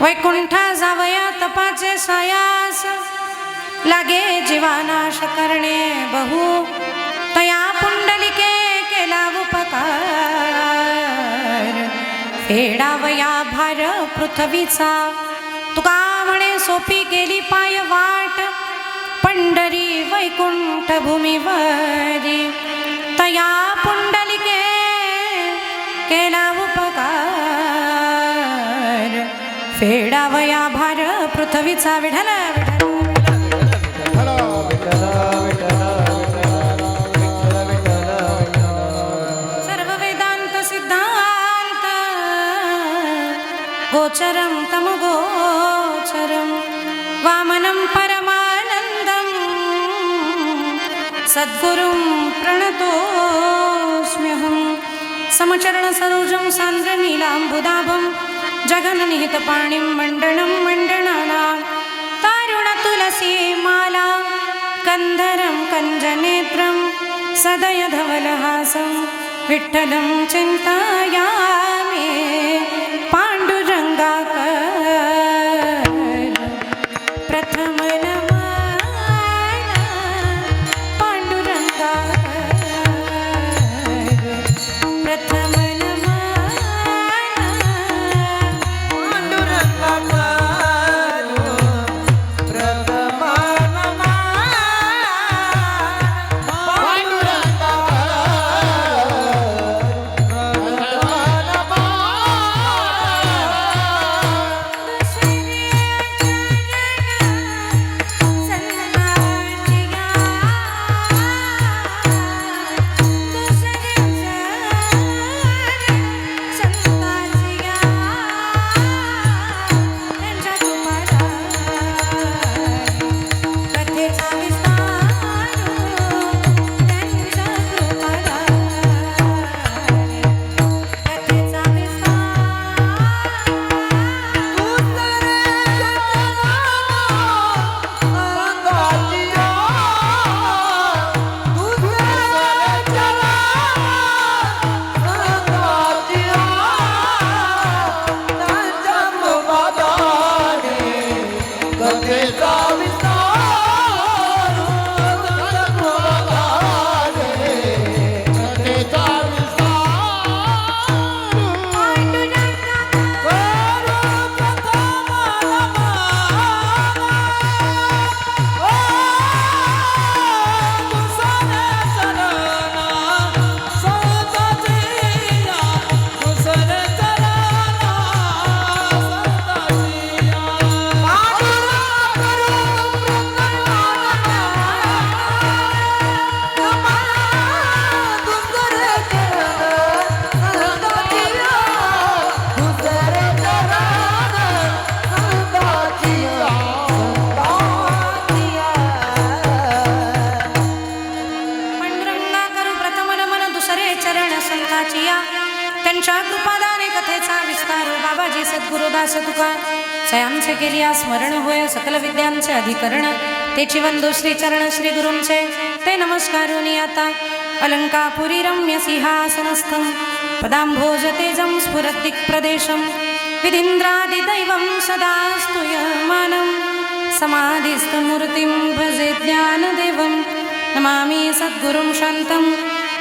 वैकुंठा जावया तपाचे सायास, लागे जीवानाश करणे बहु, तया पुंडलिके केला उपकार, फेडावया भार पृथ्वीचा, तुका म्हणे सोपी गेली पाय वाट, पंढरी वैकुंठ भूमीवरी, तया पुंडलिके केला उपकार, फेडावया भार पृथ्वीचा. विठ्ठल सर्व वेदांत सिद्धांत गोचरं तम गोचरं, वामनं परमानंदं सद्गुरुं प्रणतोऽस्म्यहं, समचरण सरोजं सान्द्र नीलाम्बुदाभं, जगन्निहितपाणिं मण्डनं मण्डनानां, तारुण तुलसी माला कंधरं कञ्जनेत्रं, सदय धवलहासं विठ्ठलं चिन्तयामि पाण्डुरङ्गाकर. प्रथम नमन पाण्डुरङ्गाकर, प्रथम त्यांच्या कृपादाने कथेचा विस्तार. बाबाजी सद्गुरुदास तुका सयांचे केलिया स्मरण होय, सकल विद्यांचे अधिकरण तेची वंदो श्री चरण श्री गुरूंचे ते नमस्कारोनी आता. अलंकापुरी रम्य सिंहासनस्थं पदांभोज तेजं स्फुरद्दिक्प्रदेशं, विधीन्द्रादिदैवं सदा स्तूयमानं, समाधिस्थमूर्तिं भजे ज्ञानदेवं. नमामि सद्गुरुं शान्तं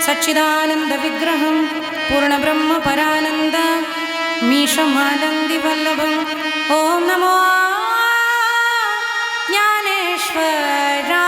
सच्चिदानन्दविग्रहं, पूर्णब्रह्म परानन्द मीशमानन्दिवल्लभम्. ॐ नमो ज्ञानेश्वरा.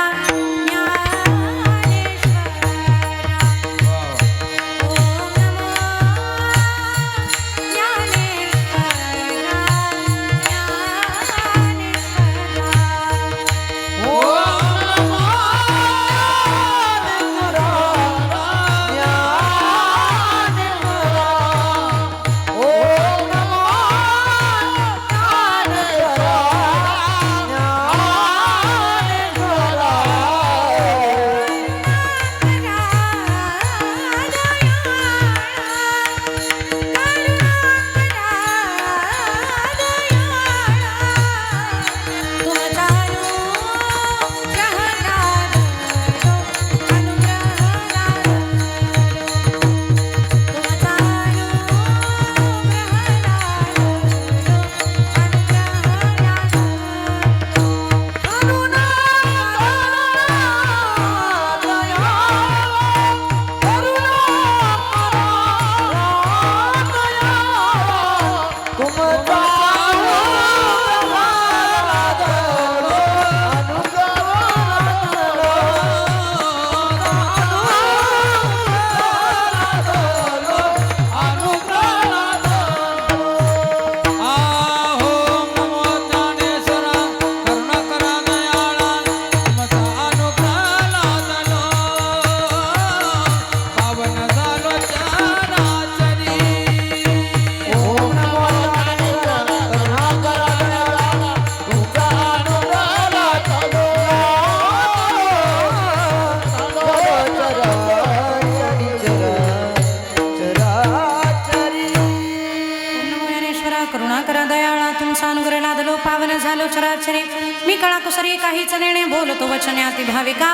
पावन झालो चराचरे मी कळा कुसरी काहीच नेणे बोलतो वचने अति भाविका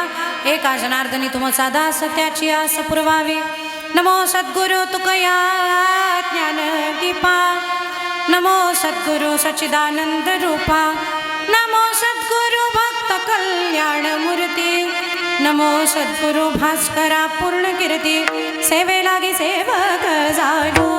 एका जनार्दनी तुमचा दास त्याची आस पुरवावी नमो सद्गुरु तुकया ज्ञान दीपा नमो सद्गुरु सच्चिदानंद रूपा नमो सद्गुरु भक्त कल्याण मूर्ती नमो सद्गुरु भास्करा पूर्ण कीर्ती सेवे लागी सेवक झालो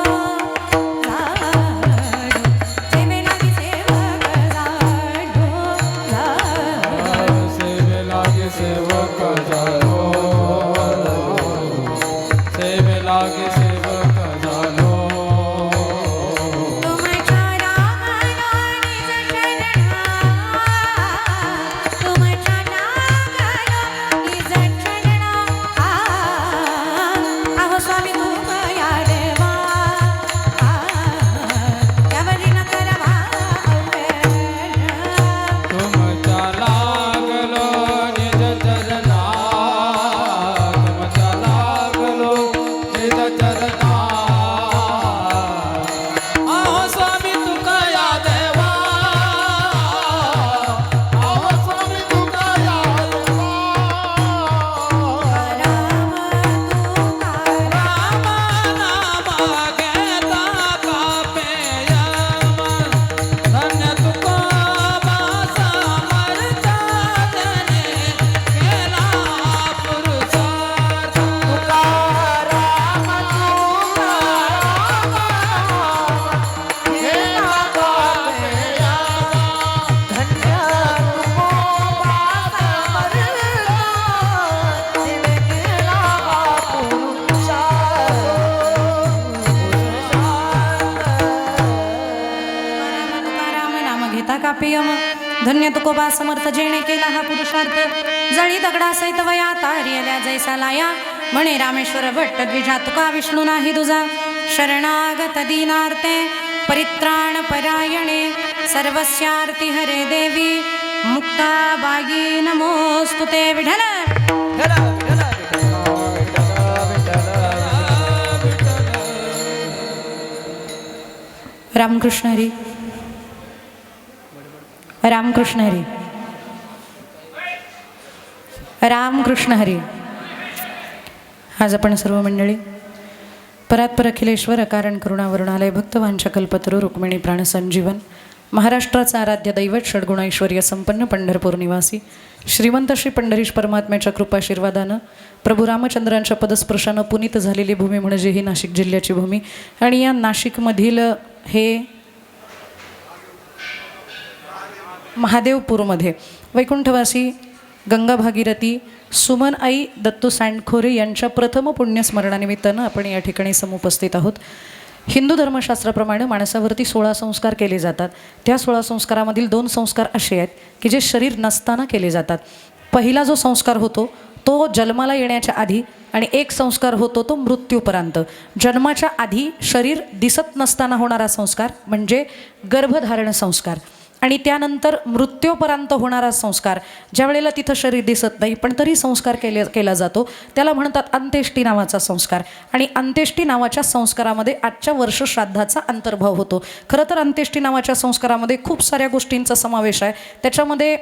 धन्य तुकोबा समर्थ जेणे केला हा पुरुषार्थ जळी दगडा सहित वया तारियल्या जैसा लाया म्हणे रामेश्वर भट्ट द्विजा तुका विष्णू नाही तुझा शरणागत दीनार्ते परित्राण परायणे सर्वस्यार्ती हरे देवी मुक्ता बागी नमोस्तुते विठ्ठल रामकृष्ण हरी रामकृष्ण हरी रामकृष्ण हरी. आज आपण सर्व मंडळी परात्पर अखिलेश्वर कारण करुणावरुणालय भक्तवांच्या कल्पतरू रुक्मिणी प्राणसंजीवन महाराष्ट्राचा आराध्य दैवत षड्गुण ऐश्वर्य संपन्न पंढरपूर निवासी श्रीमंत श्री पंढरीश परमात्म्याच्या कृपाशीर्वादानं प्रभू रामचंद्रांच्या पदस्पर्शानं पुनीत झालेली भूमी म्हणजे ही नाशिक जिल्ह्याची भूमी आणि या नाशिकमधील हे महादेवपूरमध्ये वैकुंठवासी गंगा भागीरथी सुमन आई दत्तू सँडखोरे यांच्या प्रथम पुण्यस्मरणानिमित्तानं आपण या ठिकाणी समुपस्थित आहोत. हिंदू धर्मशास्त्राप्रमाणे माणसावरती 16 संस्कार केले जातात. त्या 16 संस्कारामधील 2 संस्कार असे आहेत की जे शरीर नसताना केले जातात. पहिला जो संस्कार होतो तो जन्माला येण्याच्या आधी आणि एक संस्कार होतो तो मृत्यूपर्यंत. जन्माच्या आधी शरीर दिसत नसताना होणारा संस्कार म्हणजे गर्भधारण संस्कार आणि त्यानंतर मृत्यूपर्यंत होणारा संस्कार ज्या वेळेला तिथं शरीर दिसत नाही पण तरी संस्कार केला जातो त्याला म्हणतात अंत्येष्टी नावाचा संस्कार. आणि अंत्येष्टी नावाच्या संस्कारामध्ये आजच्या वर्षश्राद्धाचा अंतर्भाव होतो. खरं तर अंत्येष्टी नावाच्या संस्कारामध्ये खूप साऱ्या गोष्टींचा समावेश आहे. त्याच्यामध्ये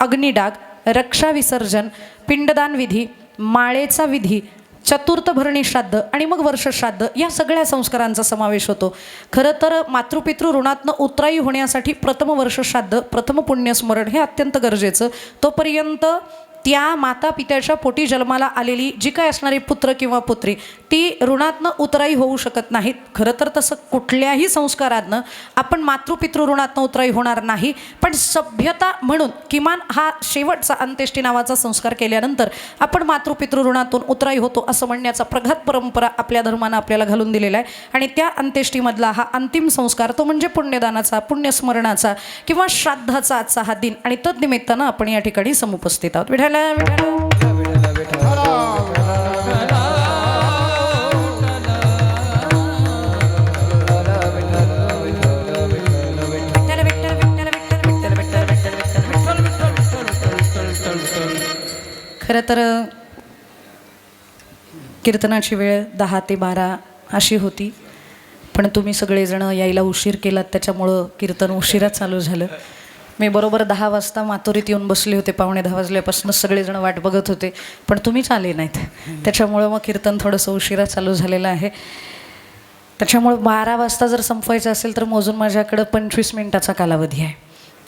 अग्निडाग, रक्षाविसर्जन, पिंडदान विधी, माळेचा विधी, चतुर्थ भरणी श्राद्ध आणि मग वर्षश्राद्ध या सगळ्या संस्कारांचा समावेश होतो. खरं तर मातृपितृ ऋणातनं उतराई होण्यासाठी प्रथम वर्षश्राद्ध प्रथम पुण्यस्मरण हे अत्यंत गरजेचं. तोपर्यंत त्या माता पित्याच्या पोटी जन्माला आलेली जी काय असणारी पुत्र किंवा पुत्री ती ऋणातनं उतराई होऊ शकत नाहीत. खरं तर तसं कुठल्याही संस्कारातनं आपण मातृपितृ ऋणातनं उतराई होणार नाही पण सभ्यता म्हणून किमान हा शेवटचा अंत्येष्टी नावाचा संस्कार केल्यानंतर आपण मातृपितृ ऋणातून उतराई होतो असं म्हणण्याचा प्रघात परंपरा आपल्या धर्मानं आपल्याला घालून दिलेला आहे. आणि त्या अंत्येष्टीमधला हा अंतिम संस्कार तो म्हणजे पुण्यदानाचा पुण्यस्मरणाचा किंवा श्राद्धाचा आजचा हा दिन आणि तद्निमित्तानं आपण या ठिकाणी समुपस्थित आहोत. विठ्ठल खरं तर कीर्तनाची वेळ 10 ते 12 अशी होती पण तुम्ही सगळेजण यायला उशीर केलात त्याच्यामुळं कीर्तन उशिरा चालू झालं. मी बरोबर 10 वाजता मातुरीत येऊन बसले होते. 9:45 वाजल्यापासून सगळेजण वाट बघत होते, पण तुम्हीच आले नाहीत. त्याच्यामुळं मग कीर्तन थोडंसं उशिरा चालू झालेलं आहे. त्याच्यामुळं 12 वाजता जर संपवायचं असेल तर मोजून माझ्याकडं 25 मिनिटाचा कालावधी आहे.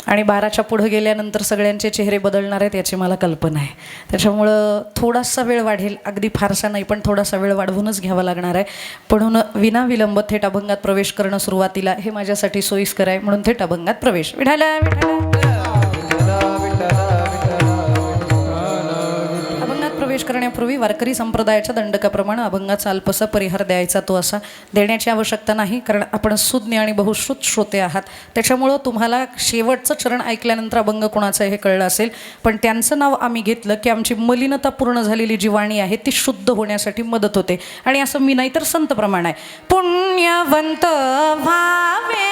आणि 12च्या पुढं गेल्यानंतर सगळ्यांचे चेहरे बदलणार आहेत याची मला कल्पना आहे. त्याच्यामुळं थोडासा वेळ वाढेल, अगदी फारसा नाही पण थोडासा वेळ वाढवूनच घ्यावा लागणार आहे. म्हणून विनाविलंब थेट अभंगात प्रवेश करणं सुरुवातीला हे माझ्यासाठी सोयीस्कर आहे. म्हणून थेट अभंगात प्रवेश. विठाला प्रवेश करण्यापूर्वी वारकरी संप्रदायाच्या दंडकाप्रमाणे अभंगाचा अल्पसा परिहार द्यायचा तो असा. देण्याची आवश्यकता नाही, कारण आपण सुज्ञ आणि बहुश्रुत श्रोते आहात. त्याच्यामुळं तुम्हाला शेवटचं चरण ऐकल्यानंतर अभंग कोणाचं आहे हे कळलं असेल. पण त्यांचं नाव आम्ही घेतलं की आमची मलिनता पूर्ण झालेली जी वाणी आहे ती शुद्ध होण्यासाठी मदत होते. आणि असं मी नाही तर संत प्रमाण आहे. पुण्यवंत व्हावे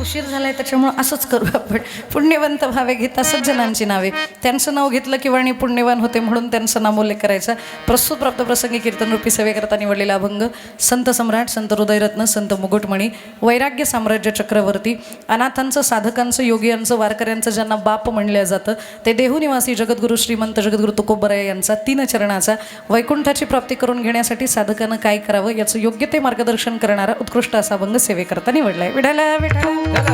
उशीर झालाय त्याच्यामुळं असंच करू आपण. पुण्यवंत व्हावे घेता सज्जनांची नावे. त्यांचं नाव घेतलं की वाणी पुण्यवान होते, म्हणून त्यांचं नामोल्लेख करायचा. प्रस्तुत प्राप्त प्रसंगी कीर्तनरूपी सेवेकरता निवडलेला अभंग संत सम्राट, संत हृदयरत्न, संत मुकुटमणी, वैराग्य साम्राज्य चक्रवर्ती, अनाथांचं, साधकांचं, योगियांचं, वारकऱ्यांचं ज्यांना बाप म्हणलं जातं ते देहुनिवासी जगद्गुरु श्रीमंत जगद्गुरु तुकोबराय यांचा 3 चरणाचा वैकुंठाची प्राप्ती करून घेण्यासाठी साधकानं काय करावं याचं योग्य ते मार्गदर्शन करणारा उत्कृष्ट असा अभंग सेवेकरता निवडलाय. विठाला विठाला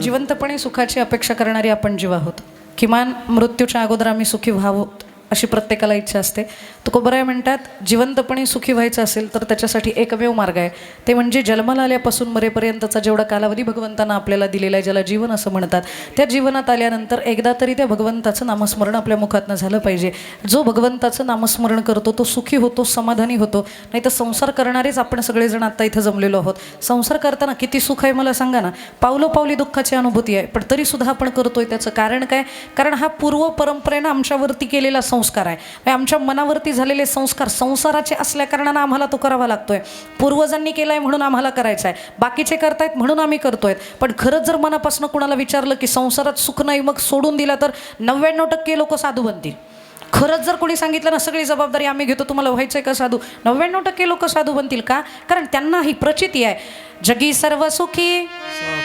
जिवंतपणे सुखाची अपेक्षा करणारी आपण जीव आहोत. किमान मृत्यूच्या अगोदर आम्ही सुखी व्हावं अशी प्रत्येकाला इच्छा असते. तुकोबराय म्हणतात जिवंतपणे सुखी व्हायचं असेल तर त्याच्यासाठी एकमेव मार्ग आहे, ते म्हणजे जन्माला आल्यापासून मरेपर्यंतचा जेवढा कालावधी भगवंतानं आपल्याला दिलेला आहे, ज्याला जीवन असं म्हणतात, त्या जीवनात आल्यानंतर एकदा तरी त्या भगवंताचं नामस्मरण आपल्या मुखातनं झालं पाहिजे. जो भगवंताचं नामस्मरण करतो तो सुखी होतो, समाधानी होतो. नाही तर संसार करणारेच आपण सगळेजण आत्ता इथं जमलेलो आहोत. संसार करताना किती सुख आहे मला सांगा ना. पावलोपावली दुःखाची अनुभूती आहे, पण तरीसुद्धा आपण करतोय. त्याचं कारण काय? कारण हा पूर्व परंपरेनं आमच्यावरती केलेला संस्कार आहे. आमच्या मनावरती झालेले संस्कार संसाराचे असल्या कारणानं आम्हाला तो करावा लागतोय. पूर्वजांनी केलाय म्हणून आम्हाला करायचा आहे, बाकीचे करतायत म्हणून आम्ही करतोय. पण खरंच जर मनापासून कुणाला विचारलं की संसारात सुख नाही मग सोडून दिला तर 99% लोक साधू बनतील. खरंच जर कोणी सांगितलं ना सगळी जबाबदारी आम्ही घेतो, तुम्हाला व्हायचंय का साधू, 99% लोक साधू बनतील. का? कारण त्यांना ही प्रचिती आहे जगी सर्व सुखी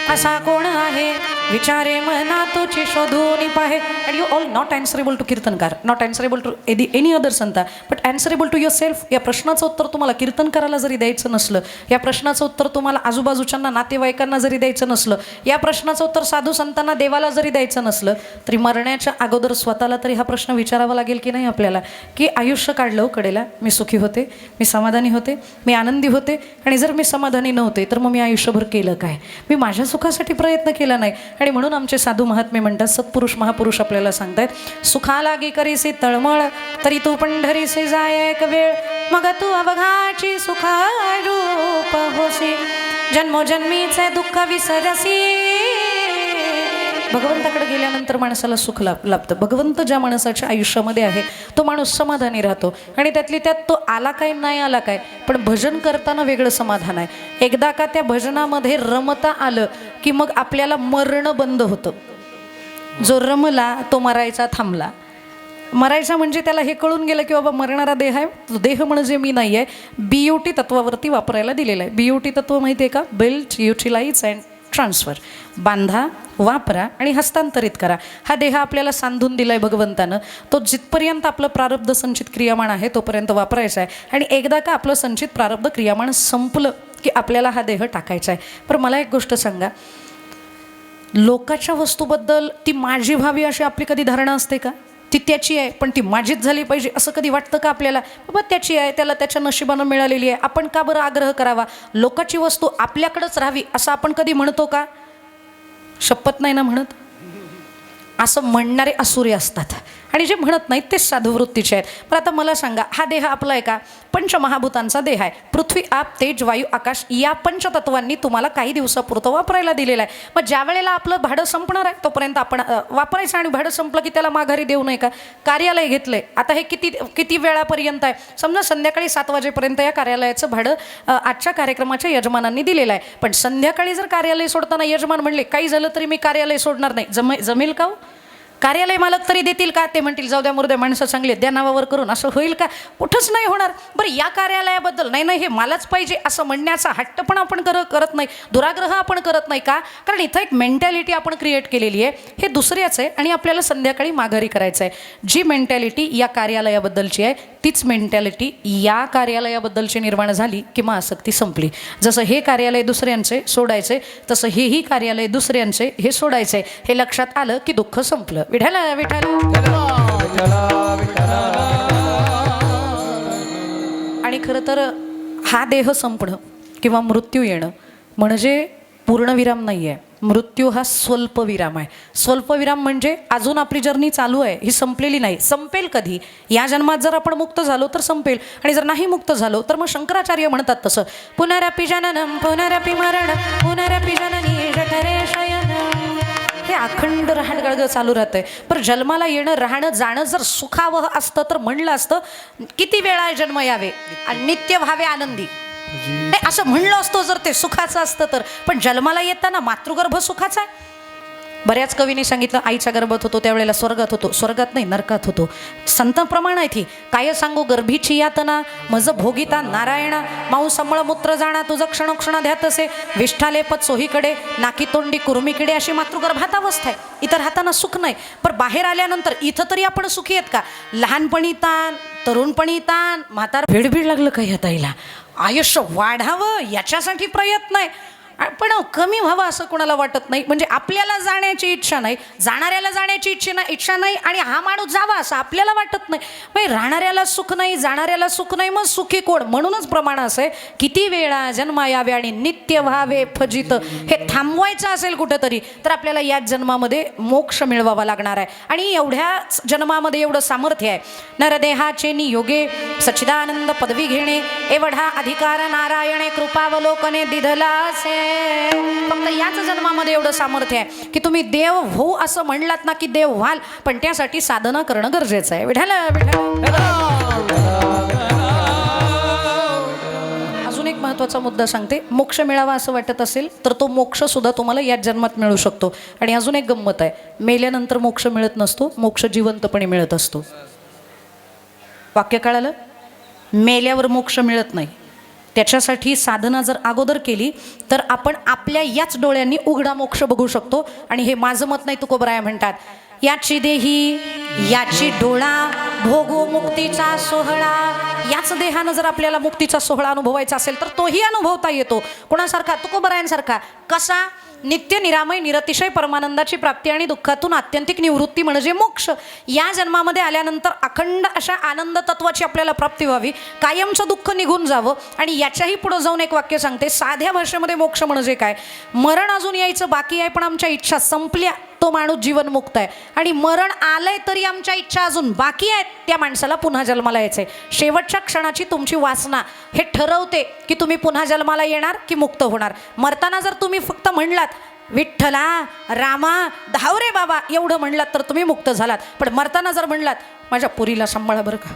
असा कोण आहे, विचारे मना तुझी शोधून पाहे. And you all not answerable to कीर्तनकार, not answerable to any other saint, but answerable to yourself. या प्रश्नाचं उत्तर तुम्हाला कीर्तनकाराला जरी द्यायचं नसलं, या प्रश्नाचं उत्तर तुम्हाला आजूबाजूच्यांना नातेवाईकांना जरी द्यायचं नसलं, या प्रश्नाचं उत्तर साधू संतांना देवाला जरी द्यायचं नसलं, तरी मरण्याच्या अगोदर स्वतःला तरी हा प्रश्न विचारावा लागेल की नाही आपल्याला, की आयुष्य काढलं कडेला, मी सुखी होते, मी समाधानी होते, मी आनंदी होते, आणि जर मी समाधानी नव्हते तर मग मी आयुष्यभर केलं काय? मी माझ्या सुखासाठी प्रयत्न केला नाही. आणि म्हणून आमचे साधू महात्मे म्हणतात, सत्पुरुष महापुरुष आपल्याला सांगतायत, सुखालागी करीसी तळमळ तरी तू पंढरीसे जाय एक वेळ, मग तू अवघाची सुखारूप होसी, जन्मोजन्मीचे दुःख विसरसी. भगवंताकडे गेल्यानंतर माणसाला सुख लाभतं. भगवंत ज्या माणसाच्या आयुष्यामध्ये आहे तो माणूस समाधानी राहतो. आणि त्यातली त्यात तो आला काय नाही आला काय, पण भजन करताना वेगळं समाधान आहे. एकदा का त्या भजनामध्ये रमता आलं की मग आपल्याला मरणं बंद होतं. जो रमला तो मरायचा थांबला. मरायचा म्हणजे त्याला हे कळून गेलं की बाबा मरणारा देह आहे, तो देह म्हणजे मी नाही आहे. BUT तत्वावरती वापरायला दिलेलं आहे. BUT तत्व माहिती आहे का? Build, utilize and transfer. बांधा, वापरा आणि हस्तांतरित करा. हा देह आपल्याला सांधून दिलाय भगवंतानं. तो जिथपर्यंत आपलं प्रारब्ध संचित क्रियामाण आहे तोपर्यंत वापरायचा आहे. आणि एकदा का आपलं संचित प्रारब्ध क्रियामाण संपलं की आपल्याला हा देह टाकायचा आहे. पण मला एक गोष्ट सांगा, लोकाच्या वस्तूबद्दल ती माझी व्हावी अशी आपली कधी धारणा असते का? ती त्याची आहे पण ती माझीच झाली पाहिजे असं कधी वाटतं का आपल्याला? बाबा त्याची आहे, त्याला त्याच्या नशिबानं मिळालेली आहे, आपण का बरं आग्रह करावा? लोकाची वस्तू आपल्याकडंच राहावी असं आपण कधी म्हणतो का? शपथ नाही ना म्हणत. असं म्हणणारे असुरे असतात. आणि जे म्हणत नाहीत ते साधुवृत्तीचे आहेत. पण आता मला सांगा, हा देह आपला आहे का? पंचमहाभूतांचा देह आहे. पृथ्वी, आप, तेज, वायू, आकाश या पंचतत्वांनी तुम्हाला काही दिवसापुरतं वापरायला दिलेलं आहे. मग ज्या वेळेला आपलं भाडं संपणार आहे तोपर्यंत आपण वापरायचं, आणि भाडं संपलं की त्याला माघारी देऊ नये का? कार्यालय घेतलंय, आता हे किती वेळापर्यंत आहे? समजा संध्याकाळी 7 वाजेपर्यंत या कार्यालयाचं भाडं आजच्या कार्यक्रमाच्या यजमानांनी दिलेलं आहे. पण संध्याकाळी जर कार्यालय सोडताना यजमान म्हणले काही झालं तरी मी कार्यालय सोडणार नाही, जमेल का? कार्यालय मालक तरी देतील का? ते म्हणतील जाऊ द्या मुर्द्या, माणसं चांगली द्या नावावर करून, असं होईल का? कुठंच नाही होणार. बरं, या कार्यालयाबद्दल नाही हे मलाच पाहिजे असं म्हणण्याचा हट्ट पण आपण करत नाही, दुराग्रह आपण करत नाही का? कारण इथं एक मेंटॅलिटी आपण क्रिएट केलेली आहे, हे दुसऱ्याच आहे आणि आपल्याला संध्याकाळी माघारी करायचं आहे. जी मेंटॅलिटी या कार्यालयाबद्दलची आहे तीच मेंटॅलिटी या कार्यालयाबद्दलची निर्माण झाली की मग आसक्ती संपली. जसं हे कार्यालय दुसऱ्यांचे सोडायचे, तसं हेही कार्यालय दुसऱ्यांचे हे सोडायचे. हे लक्षात आलं की दुःख संपलं. विठ्ठल विठ्ठल. आणि खरं तर हा देह संपणं किंवा मृत्यू येणं म्हणजे पूर्णविराम नाही आहे. मृत्यू हा स्वल्पविराम आहे. स्वल्पविराम म्हणजे अजून आपली जर्नी चालू आहे, ही संपलेली नाही. संपेल कधी? या जन्मात जर आपण मुक्त झालो तर संपेल, आणि जर नाही मुक्त झालो तर मग शंकराचार्य म्हणतात तसं, पुनरपि जननम पुनरपि मरण पुनरपि जननी जठरे शयनम. हे अखंड रहाणगळगं चालू राहतंय. पण जन्माला येणं, राहणं, जाणं जर सुखावह असतं तर म्हणलं असतं किती वेळा जन्म यावे आणि नित्य व्हावे आनंदी, असं म्हणलं असतो जर ते सुखाचं असतं तर. पण जन्माला येताना मातृगर्भ सुखाचा आहे. बऱ्याच कवीने सांगितलं आईच्या गर्भात होतो त्यावेळेला स्वर्गात होतो, स्वर्गात नाही नरकात होतो. संत प्रमाण आहे ती. काय सांगू गर्भीची यातना मज भोगिता नारायणा, माऊ समळ मूत्र जाणा तुझं क्षणोक्षण ध्यात असे, विष्ठाले पत सोहीकडे नाकी तोंडी कुर्मीकडे, अशी मातृगर्भात अवस्था आहे. इतर हाताना सुख नाही. पण बाहेर आल्यानंतर इथं तरी आपण सुखी आहेत का? लहानपणी ताण, तरुणपणी ताण, म्हातार भेडभीड लागलं काही हाताईला, आयुष्य वाढावं याच्यासाठी प्रयत्न आहे, पण कमी व्हावं असं कोणाला वाटत नाही. म्हणजे आपल्याला जाण्याची इच्छा नाही, जाणाऱ्याला जाण्याची इच्छा नाही, आणि हा माणूस जावा असं आपल्याला वाटत नाही. म्हणजे राहणाऱ्याला सुख नाही, जाणाऱ्याला सुख नाही, मग सुखी कोण? म्हणूनच प्रमाण असं आहे, किती वेळा जन्म यावे आणि नित्य व्हावे फजित. हे थांबवायचं असेल कुठंतरी तर आपल्याला याच जन्मामध्ये मोक्ष मिळवावा लागणार आहे. आणि एवढ्याच जन्मामध्ये एवढं सामर्थ्य आहे. नरदेहाचे नियोगे सच्चिदानंद पदवी घेणे, एवढा अधिकार नारायणे कृपावलोकने दिधलासे. फक्त याच जन्मामध्ये एवढं सामर्थ्य आहे की तुम्ही देव हो असं म्हणलात ना की देव व्हाल, पण त्यासाठी साधना करणं गरजेचं आहे. विठ्ठल विठ्ठल. अजून एक महत्त्वाचा मुद्दा सांगते. मोक्ष मिळावा असं वाटत असेल तर तो मोक्ष सुद्धा तुम्हाला याच जन्मात मिळू शकतो. आणि अजून एक गंमत आहे, मेल्यानंतर मोक्ष मिळत नसतो, मोक्ष जिवंतपणे मिळत असतो. वाक्य कळालं? मेल्यावर मोक्ष मिळत नाही. त्याच्यासाठी साधना जर अगोदर केली तर आपण आपल्या याच डोळ्यांनी उघडा मोक्ष बघू शकतो. आणि हे माझं मत नाही, तुकोबराय म्हणतात, याची देही याची डोळा भोगू मुक्तीचा सोहळा. याच देहानं जर आपल्याला मुक्तीचा सोहळा अनुभवायचा असेल तर तोही अनुभवता येतो. कोणासारखा? तुकोबरायांसारखा. कसा? नित्य निरामय निरतिशय परमानंदाची प्राप्ती आणि दुःखातून आत्यंतिक निवृत्ती म्हणजे मोक्ष. या जन्मामध्ये आल्यानंतर अखंड अशा आनंद तत्वाची आपल्याला प्राप्ती व्हावी, कायमचं दुःख निघून जावं. आणि याच्याही पुढं जाऊन एक वाक्य सांगते, साध्या भाषेमध्ये मोक्ष म्हणजे काय? मरण अजून यायचं बाकी आहे पण आमच्या इच्छा संपल्या, तो माणूस जीवनमुक्त आहे. आणि मरण आलंय तरी आमच्या इच्छा अजून बाकी आहेत, त्या माणसाला पुन्हा जन्माला यायचंय. शेवटच्या क्षणाची तुमची वासना हे ठरवते की तुम्ही पुन्हा जन्माला येणार की मुक्त होणार. मरताना जर तुम्ही फक्त म्हणलात विठ्ठला रामा धाव रे बाबा एवढं म्हणलात तर तुम्ही मुक्त झालात. पण मरताना जर म्हणलात माझ्या पुरीला सांभाळा बरं का,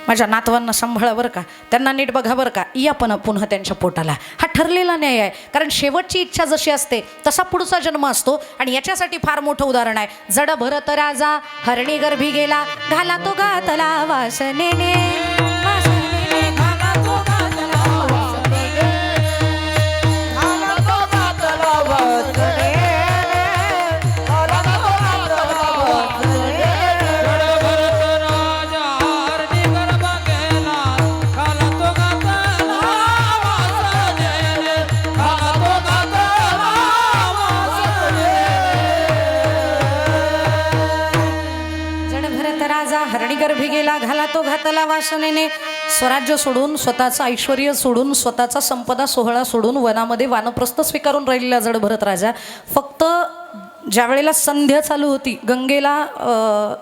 माझ्या नातवांना सांभाळा बरं का, त्यांना नीट बघा बरं का, या पण पुन्हा त्यांच्या पोटाला, हा ठरलेला न्याय आहे. कारण शेवटची इच्छा जशी असते तसा पुढचा जन्म असतो. आणि याच्यासाठी फार मोठं उदाहरण आहे. जड भरत राजा हरणी गर्भी गेला, घाला तो घातला वासनेने, वासनेने घाला तो घातला वासनेने, घाला तो घातला वासनेने, घाला तो घातला वासनेने. हरणी गर्भी गेला, घाला तो घातला वासनेने. स्वराज्य सोडून, स्वतःचं ऐश्वर्य सोडून, स्वतःचा संपदा सोहळा सोडून वनामध्ये वानप्रस्थ स्वीकारून राहिलेला जड भरत राजा फक्त ज्या वेळेला संध्या चालू होती, गंगेला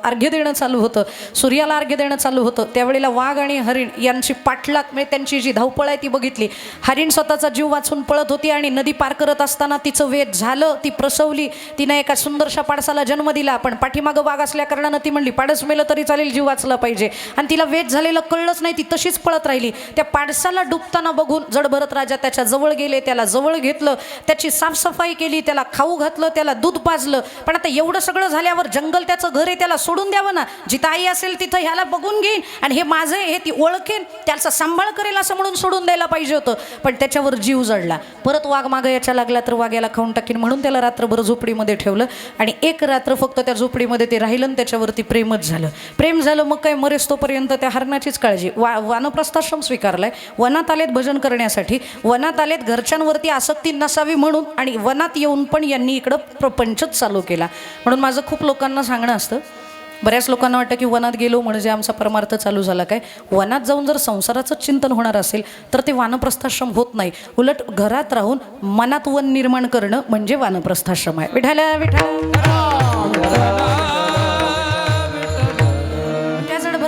अर्घ्य देणं चालू होतं, सूर्याला अर्घ्य देणं चालू होतं, त्यावेळेला वाघ आणि हरिण यांची पाठलाग म्हणजे त्यांची जी धावपळ आहे ती बघितली. हरिण स्वतःचा जीव वाचून पळत होती आणि नदी पार करत असताना तिचं वेध झालं, ती प्रसवली, तिनं एका सुंदरशा पाडसाला जन्म दिला. पण पाठीमागं वाघ असल्या कारणानं ती म्हणली पाडस मेलं तरी चालेल, जीव वाचला पाहिजे. आणि तिला वेध झालेलं कळलंच नाही, ती तशीच पळत राहिली. त्या पाडसाला डुबताना बघून जडभरत राजा त्याच्या जवळ गेले, त्याला जवळ घेतलं, त्याची साफसफाई केली, त्याला खाऊ घातलं, त्याला दूध पाजलं. पण आता एवढं सगळं झाल्यावर जंगल त्याचं घर आहे, त्याला सोडून द्यावं ना. जिथं आई असेल तिथं ह्याला बघून घेईन आणि हे माझं हे ती ओळखेन, त्याचा सांभाळ करेल असं म्हणून सोडून द्यायला पाहिजे होतं. पण त्याच्यावर जीव जडला. परत वाघ मागं याच्या लागला तर वाघ याला खाऊन टाकीन म्हणून त्याला रात्रभर झोपडीमध्ये ठेवलं. आणि एक रात्र फक्त त्या झोपडीमध्ये ते राहिलं आणि त्याच्यावरती प्रेमच झालं. प्रेम झालं मग काय, मरेस तोपर्यंत त्या हरणाचीच काळजी. वानप्रस्थाश्रम स्वीकारलाय, वनात आलेत भजन करण्यासाठी, वनात आलेत घरच्यांवरती आसक्ती नसावी म्हणून, आणि वनात येऊन पण यांनी इकडं प्रपंचच चालू केला. म्हणून माझं खूप लोकांना सांगणं असतं, बऱ्याच लोकांना वाटतं की वनात गेलो म्हणजे आमचा परमार्थ चालू झाला. काय, वनात जाऊन जर संसाराचं चिंतन होणार असेल तर ते वानप्रस्थाश्रम होत नाही. उलट घरात राहून मनात वन निर्माण करणं म्हणजे वानप्रस्थाश्रम आहे. विठाला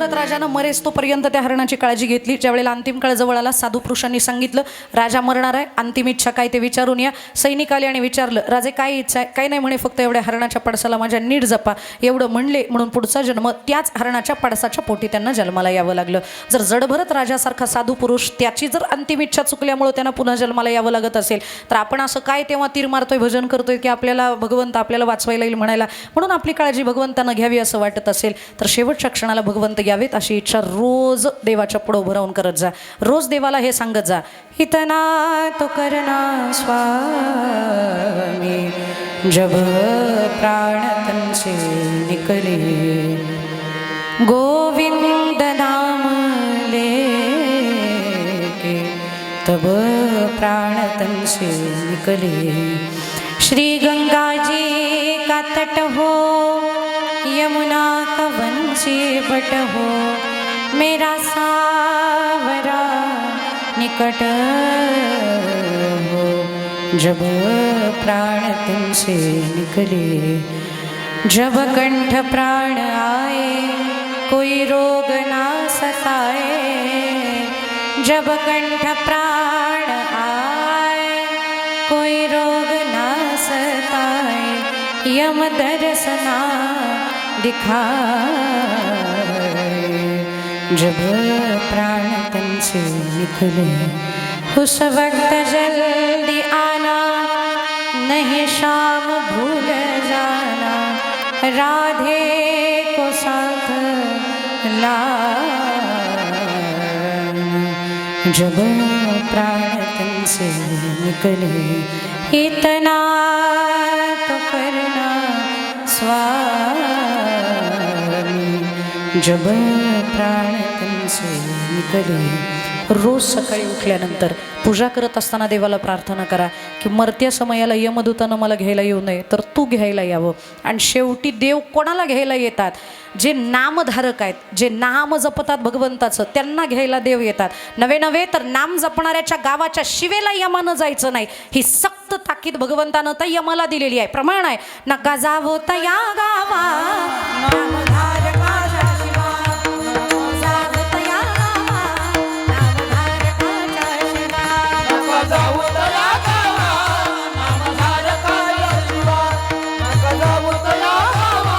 राजानं मरेस तोपर्यंत त्या हरणाची काळजी घेतली. ज्यावेळेला अंतिम काळ जवळ आला, साधू पुरुषांनी सांगितलं राजा मरणार आहे, अंतिम इच्छा काय ते विचारून या. सैनिक आले आणि विचारलं राजे काय इच्छा आहे? काही नाही म्हणे, फक्त एवढ्या हरणाच्या पडसाला माझ्या नीट जपा. एवढं म्हणले म्हणून पुढचा जन्म त्याच हरणाच्या पडसाच्या पोटी त्यांना जन्माला यावं लागलं. जर जडभरत राजासारखा साधू पुरुष त्याची जर अंतिम इच्छा चुकल्यामुळे त्यांना पुन्हा जन्माला यावं लागत असेल तर आपण असं काय तेव्हा तीर मारतोय, भजन करतोय की आपल्याला भगवंत आपल्याला वाचवायला येईल म्हणायला. म्हणून आपली काळजी भगवंतानं घ्यावी असं वाटत असेल तर शेवटच्या क्षणाला भगवंत घ्यावेत अशी इच्छा रोज देवाच्या पुढं उभं राहून करत जा. रोज देवाला हे सांगत जा, इतना तो करना स्वामी जब प्राण तन से निकले, गोविंद नाम लेके तब प्राण तन से निकले. श्री गंगा जी का तट हो, यमुना का वंशी बट हो, मेरा सावरा निकट हो, जब प्राण तुमसे निकले. जब कंठ प्राण आए कोई रोग ना सताए, जब कंठ प्राण आए कोई रोग ना सताए, यम दर्शना दिखाए. जब प्राण तन से निकले उस वक्त जल्दी आना, नहीं शाम भूल जाना, राधे को साथ लाना. जब प्राण तन से निकले इतना तो करना स्वामी जब प्राण तन से निकले. रोज सकाळी उठल्यानंतर पूजा करत असताना देवाला प्रार्थना करा की मरत्या समयाला यमदूतानं मला घ्यायला येऊ नये तर तू घ्यायला यावं. आणि शेवटी देव कोणाला घ्यायला येतात? जे नामधारक आहेत, जे नाम जपतात भगवंताचं, त्यांना घ्यायला देव येतात. नवे नवे तर नाम जपणाऱ्याच्या गावाच्या शिवेला यमानं जायचं नाही. ही सक्त ताकीद भगवंतानं तर यमाला दिलेली आहे. प्रमाण आहे, नका जावो तया गावा नामधारकाच्या शिवा, जावो तया गावा नामधारकाच्या शिवा, नका जावो तया गावा नामधारकाच्या शिवा, नका जावो तया गावा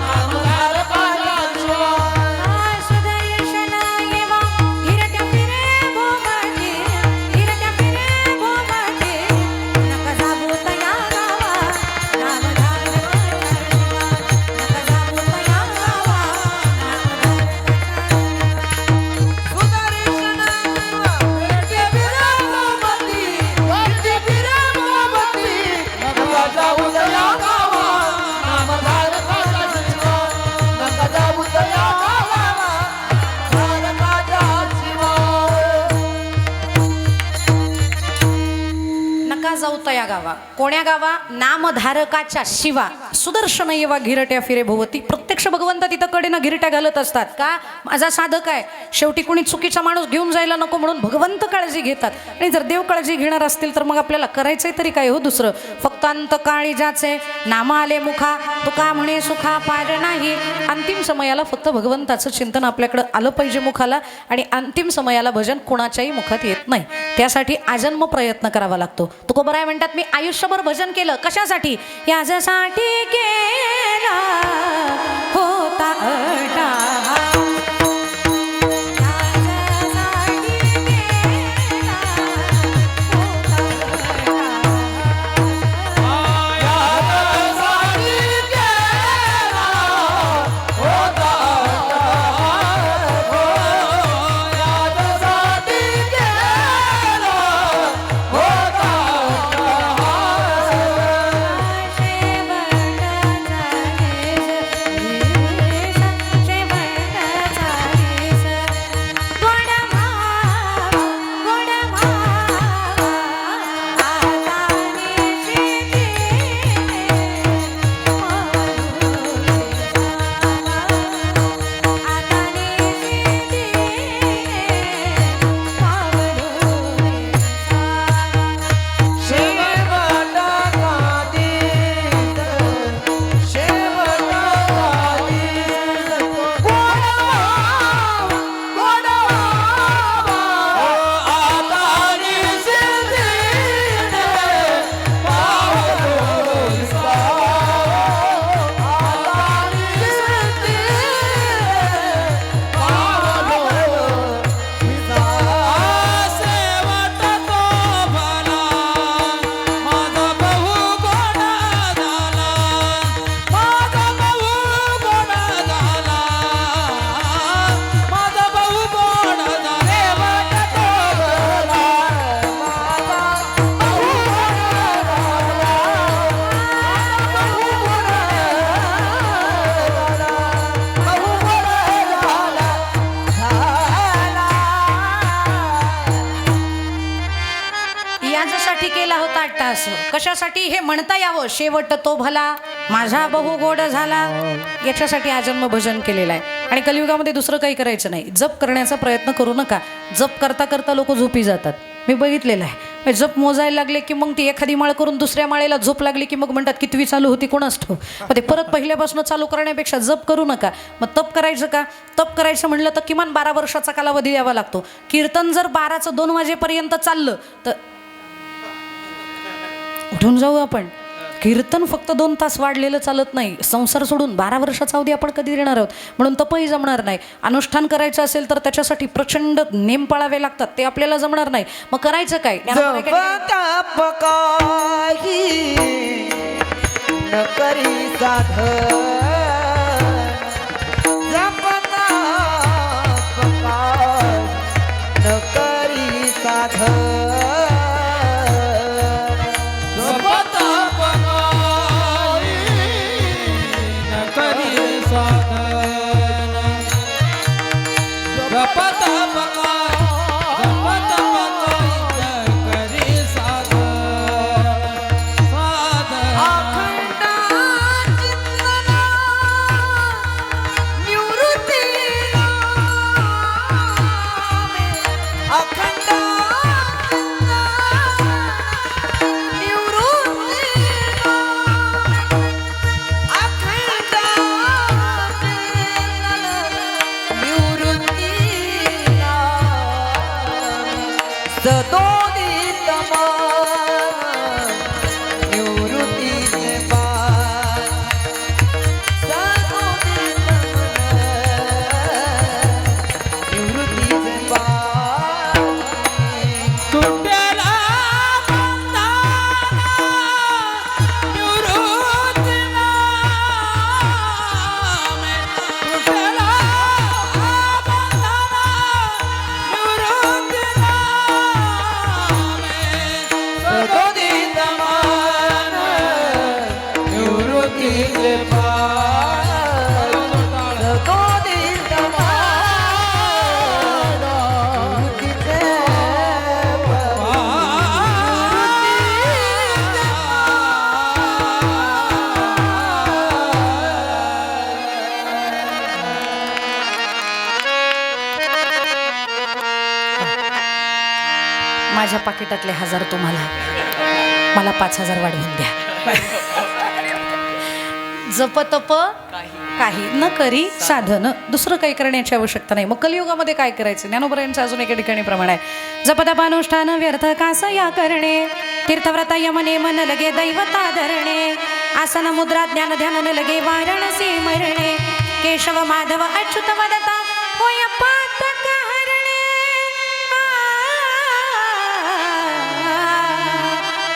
नामधारकाच्या शिवा. सुदर्शना येवा हिरट्या फिरे भोवती, हिरट्या फिरे भोवती, नका जावो तया गावा नामधारकाच्या शिवा, नका जावो तया गावा सुदर्शना हिरट्या फिरे भोवती, हिरट्या फिरे भोवती, नका जावो तया गावा नामधारकाच्या शिवा, नका जावो तया गावा नामधारकाच्या शिवा. नका जाऊ तया गावा, कोण्या गावा? नामधारकाच्या शिवा. सुदर्शन येवा घिरट्या फिरे भोवती. प्रत्यक्ष भगवंत तिथं कडेनं घिरट्या घालत असतात. का? माझा साधक आहे, शेवटी कोणी चुकीचा माणूस घेऊन जायला नको म्हणून भगवंत काळजी घेतात. आणि जर देव काळजी घेणार असतील तर मग आपल्याला करायचंय तरी काय हो दुसरं. फक्त अंत काळी जाचे नाम आले मुखा, तुका म्हणे सुखा पार नाही. अंतिम समयाला फक्त भगवंताचं चिंतन आपल्याकडं आलं पाहिजे मुखाला, आणि अंतिम समयाला भजन कोणाच्याही मुखात येत नाही. त्यासाठी आजन्म प्रयत्न करावा लागतो. तुकोबराय म्हणतात, मी आयुष्यभर भजन केलं. कशासाठी? याच्यासाठी केला होता अटा. याच्यासाठी केला होता अट्टास. कशासाठी? हे म्हणता यावं, शेवट तो भला माझा बहु गोड झाला. याच्यासाठी आजन्म भजन केलेलं आहे. आणि कलियुगामध्ये दुसरं काही करायचं नाही. जप करण्याचा प्रयत्न करू नका. जप करता करता लोक झोपी जातात. मी बघितलेलं आहे. जप मोजायला लागले की मग ती एखादी माळ करून दुसऱ्या माळेला झोप लागली की मग म्हणतात कितवी चालू होती कोणास ठाऊक. मग ते परत पहिल्यापासून चालू करण्यापेक्षा जप करू नका. मग तप करायचं का? तप करायचं म्हणलं तर किमान 12 वर्षाचा कालावधी द्यावा लागतो. कीर्तन जर 12चं 2 वाजेपर्यंत चाललं तर उठून जाऊ आपण. कीर्तन फक्त 2 तास वाढलेलं चालत नाही. संसार सोडून 12 वर्षाचा अवधी आपण कधी देणार आहोत. म्हणून तपही जमणार नाही. अनुष्ठान करायचं असेल तर त्याच्यासाठी प्रचंड नेम पाळावे लागतात. ते आपल्याला जमणार नाही. मग करायचं काय? माझ्या पाकिटातले 1000 तुम्हाला, मला 5000 वाढवून द्या. जप तप काही न करी साधन, दुसरं काही करण्याची आवश्यकता नाही. मग कलियुगामध्ये काय करायचं? ज्ञानोबरायांचं अजून एका ठिकाणी प्रमाण आहे. जपतपानुष्ठान व्यर्थ कास या करणे, तीर्थव्रता यमने मन लगे दैवता धरणे, आसन मुद्रा ज्ञान ध्यान न लगे वाराणसी मरणे, केशव माधव अच्युत वदता होय पातक हरणे.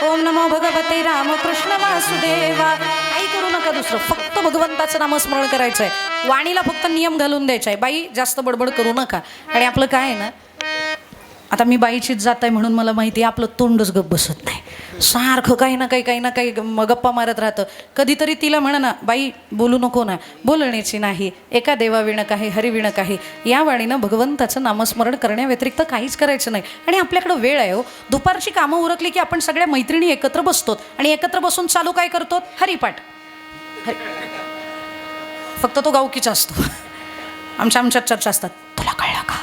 ओम नमो भगवते रामकृष्ण वासुदेवा. काही करू नका दुसरं, फक्त भगवंताचं नामस्मरण करायचं आहे. वाणीला फक्त नियम घालून द्यायचा आहे, बाई जास्त बडबड करू नका. आणि आपलं काय आहे ना, आता मी बाईचीच जात आहे म्हणून मला माहिती आहे आपलं तोंडच गप्प बसत नाही, सारखं काही ना काही गप्पा मारत राहतं. कधीतरी तिला म्हणा ना, बाई बोलू नको ना, बोलण्याची नाही, एका देवाविणं काही हरिविणं काही. या वाणीनं भगवंताचं नामस्मरण करण्याव्यतिरिक्त काहीच करायचं नाही. आणि आपल्याकडं वेळ आहे हो, दुपारची कामं उरकली की आपण सगळ्या मैत्रिणी एकत्र बसतो आणि एकत्र बसून चालू काय करतो? हरिपाठ. फक्त तो गावकीचा असतो, आमच्यात चर्चा असतात. तुला कळलं का?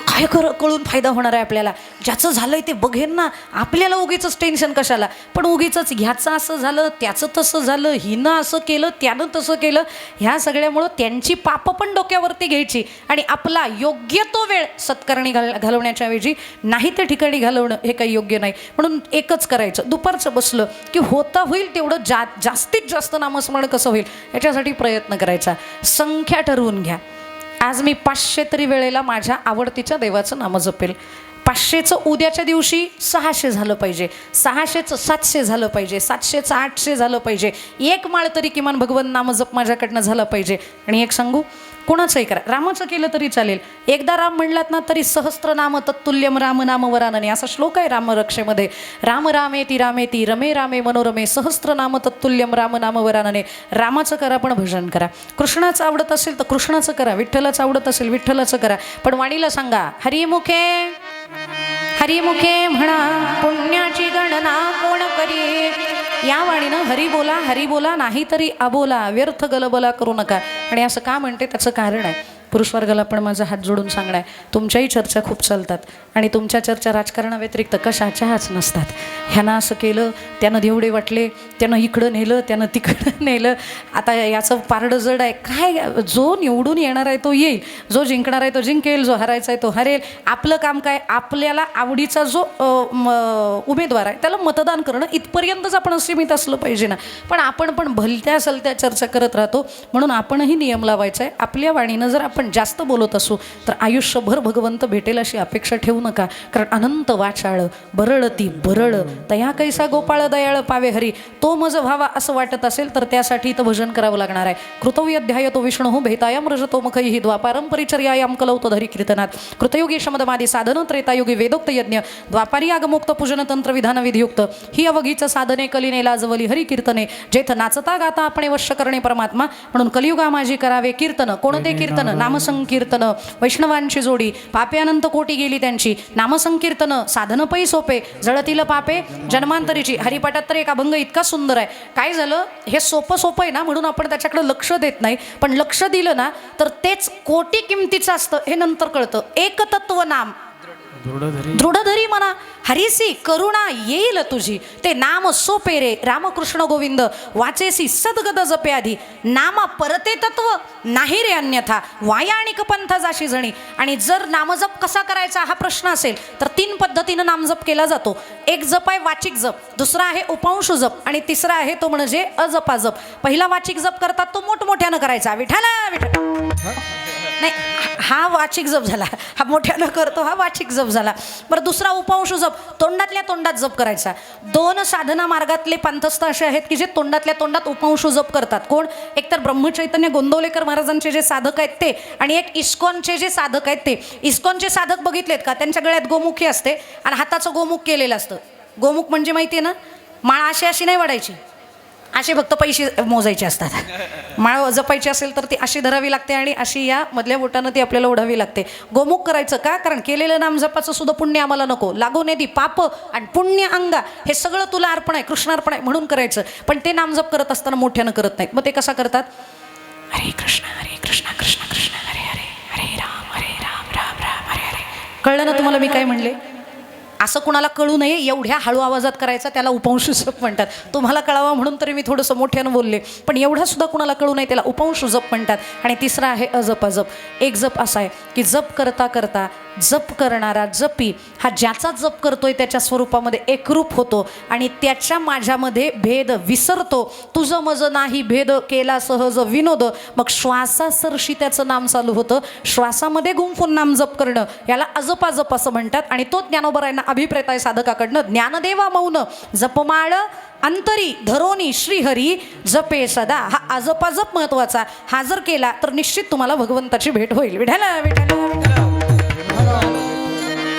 काय कळून फायदा होणार आहे आपल्याला? ज्याचं झालंय ते बघेन ना, आपल्याला उगीचंच टेन्शन कशाला? पण उगीचंच ह्याचं असं झालं, त्याचं तसं झालं, हिनं असं केलं, त्यानं तसं केलं, ह्या सगळ्यामुळं त्यांची पापं पण डोक्यावरती घ्यायची आणि आपला योग्य तो वेळ सत्कारणी घालवण्याच्या ऐवजी नाही त्या ठिकाणी घालवणं हे काही योग्य नाही. म्हणून एकच करायचं, दुपारचं बसलं की होता होईल तेवढं जास्तीत जास्त नामस्मरण कसं होईल याच्यासाठी प्रयत्न करायचा. संख्या ठरवून घ्या. आज मी 500 तरी वेळेला माझ्या आवडतीच्या देवाचं नाम जपेल. 500चं उद्याच्या दिवशी 600 झालं पाहिजे, 600चं 700 झालं पाहिजे, 700चं 800 झालं पाहिजे. एक माळ तरी किमान भगवंत नाम जप माझ्याकडनं झालं पाहिजे. आणि एक सांगू, कोणाचंही करा, रामाचं केलं तरी चालेल. एकदा राम म्हणलात ना तरी सहस्त्रनाम तत्तुल्यम राम नाम वरानने, असा श्लोक आहे रामरक्षेमध्ये. राम रामेती रामेती रमे रामे मनोरमे सहस्त्रनाम तत्तुल्यम राम नाम वरानने. रामाचं करा पण भजन करा. कृष्णाचं आवडत असेल तर कृष्णाचं करा, विठ्ठलाचं आवडत असेल विठ्ठलाचं करा. पण वाणीला सांगा हरिमुखे हरिमुखे म्हणा पुण्याची गणना कोण करी. या वाणीनं हरी बोला नाही तरी अबोला, व्यर्थ गलबला करू नका. आणि असं का म्हणते त्याचं कारण आहे. पुरुषवर्गाला पण माझा हात जोडून सांगणं आहे, तुमच्याही चर्चा खूप चालतात आणि तुमच्या चर्चा राजकारणाव्यतिरिक्त कशाच्याच नसतात. ह्यानं असं केलं, त्यानं देवडे वाटले, त्यानं इकडं नेलं, त्यानं तिकडं नेलं, आता याचं पारडं जड आहे. काय, जो निवडून येणार आहे तो येईल, जो जिंकणार आहे तो जिंकेल, जो हरायचा आहे तो हरेल. आपलं काम काय, आपल्याला आवडीचा जो उमेदवार आहे त्याला मतदान करणं, इथपर्यंतच आपण सीमित असलं पाहिजे ना. पण आपण पण भलत्या सलत्या चर्चा करत राहतो. म्हणून आपणही नियम लावायचा आहे. आपल्या वाणीनं जर आपण जास्त बोलत असू तर आयुष्यभर भगवंत भेटेल अशी अपेक्षा ठेवू नका. कारण अनंत वाचाळ बरळती बरळ तया कैसा गोपाळ दयाळ पावे हरी, तो मज व्हावा असं वाटत असेल तर त्यासाठी इथं भजन करावं लागणार आहे. कृतव्यध्याय तो विष्णू भेतायाम रजतो मुखैः द्वापारं परिचर्यायाम कलौत धरी कीर्तनात कृतयुगी शमदमादी साधन त्रेतायुगी वेदोक्त यज्ञ द्वापारी आगमोक्त पूजन तंत्र विधान विधियुक्त ही अवघीच साधने कलिने लाजवली हरी कीर्तने जेथ नाचता गाता आपण वश्य करणे परमात्मा. म्हणून कलियुगा माझी करावे कीर्तन. कोणते कीर्तन? नामसंकीर्तन. वैष्णवांची जोडी पापे अनंत कोटी गेली त्यांची. नामसंकीर्तन साधन पै सोपे जळतील पापे जन्मांतरीची. हरिपाठात तर एक अभंग इतका सुंदर आहे. काय झालं, हे सोपं आहे ना म्हणून आपण त्याच्याकडे लक्ष देत नाही. पण लक्ष दिलं ना तर तेच कोटी किमतीचं असतं हे नंतर कळतं. एकतत्व नाम दृढधरी म्हणा हरिसी करुणा येईल तुझी. ते नाम सोपे रे रामकृष्ण गोविंद वाचेसी सद्गद जपे आधी. नामा परते तत्व नाही रे अन्यथा वायाणिक पंथ जाशी जणी. आणि जर नामजप कसा करायचा हा प्रश्न असेल तर 3 पद्धतीनं नामजप केला जातो. एक जप आहे वाचिक जप, दुसरा आहे उपांशु जप आणि तिसरा आहे तो म्हणजे अजपा जप. पहिला वाचिक जप करतात तो मोठमोठ्यानं करायचा, विठाला विठ्ठल नाही, हा वाचिक जप झाला. हा मोठ्यानं करतो हा वाचिक जप झाला. बरं, दुसरा उपांशु जप तोंडातल्या तोंडात जप करायचा. 2 साधना मार्गातले पंथस्थ असे आहेत की जे तोंडातल्या तोंडात उपांशु जप करतात. कोण? एकतर ब्रह्मचैतन्य गोंदवलेकर महाराजांचे जे साधक आहेत ते, आणि एक इस्कॉनचे जे साधक आहेत ते. इस्कॉनचे साधक बघितलेत का? त्यांच्या गळ्यात गोमुखी असते आणि हाताचं गोमुख केलेलं असतं. गोमुख म्हणजे माहिती आहे ना, माळ अशी नाही वाढायची, असे फक्त पैसे मोजायचे असतात. माळ जपायची असेल तर ती अशी धरावी लागते आणि अशी या मधल्या बोटानं ती आपल्याला ओढावी लागते. गोमुख करायचं का? कारण केलेलं नाम जपाचं सुद्धा पुण्य आम्हाला नको. लागून येते पाप आणि पुण्य अंगा हे सगळं तुला अर्पण आहे, कृष्णार्पण आहे म्हणून करायचं. पण ते नामजप करत असताना मोठ्यानं करत नाहीत. मग ते कसा करतात? हरे कृष्ण कृष्ण कृष्ण हरे हरे हरे राम राम राम हरे हरे. कळलं ना तुम्हाला मी काय म्हणले? असं कुणाला कळू नये एवढ्या हळू आवाजात करायचा, त्याला उपंश जप म्हणतात. तुम्हाला कळावा म्हणून तरी मी थोडंसं मोठ्यानं बोलले, पण एवढा सुद्धा कुणाला कळू नये त्याला उपंश जप म्हणतात. आणि तिसरा आहे अजप. अजप एक जप असा आहे की जप करता करता जप करणारा जपी हा ज्याचा जप करतोय त्याच्या स्वरूपामध्ये एकरूप होतो आणि त्याच्या माझ्यामध्ये भेद विसरतो. तुझं मज नाही भेद केला सहज विनोद. मग श्वासासरशी त्याचं नाम चालू होतं. श्वासामध्ये गुंफून नाम जप करणं याला अजपाजप असं म्हणतात. आणि तो ज्ञानोबरायांना अभिप्रेत आहे साधकाकडनं. ज्ञानदेवा मौन जपमाळ अंतरी धरोनी श्रीहरी जपे सदा. हा अजपाजप महत्वाचा. हा जर केला तर निश्चित तुम्हाला भगवंताची भेट होईल. विठाला विठाला.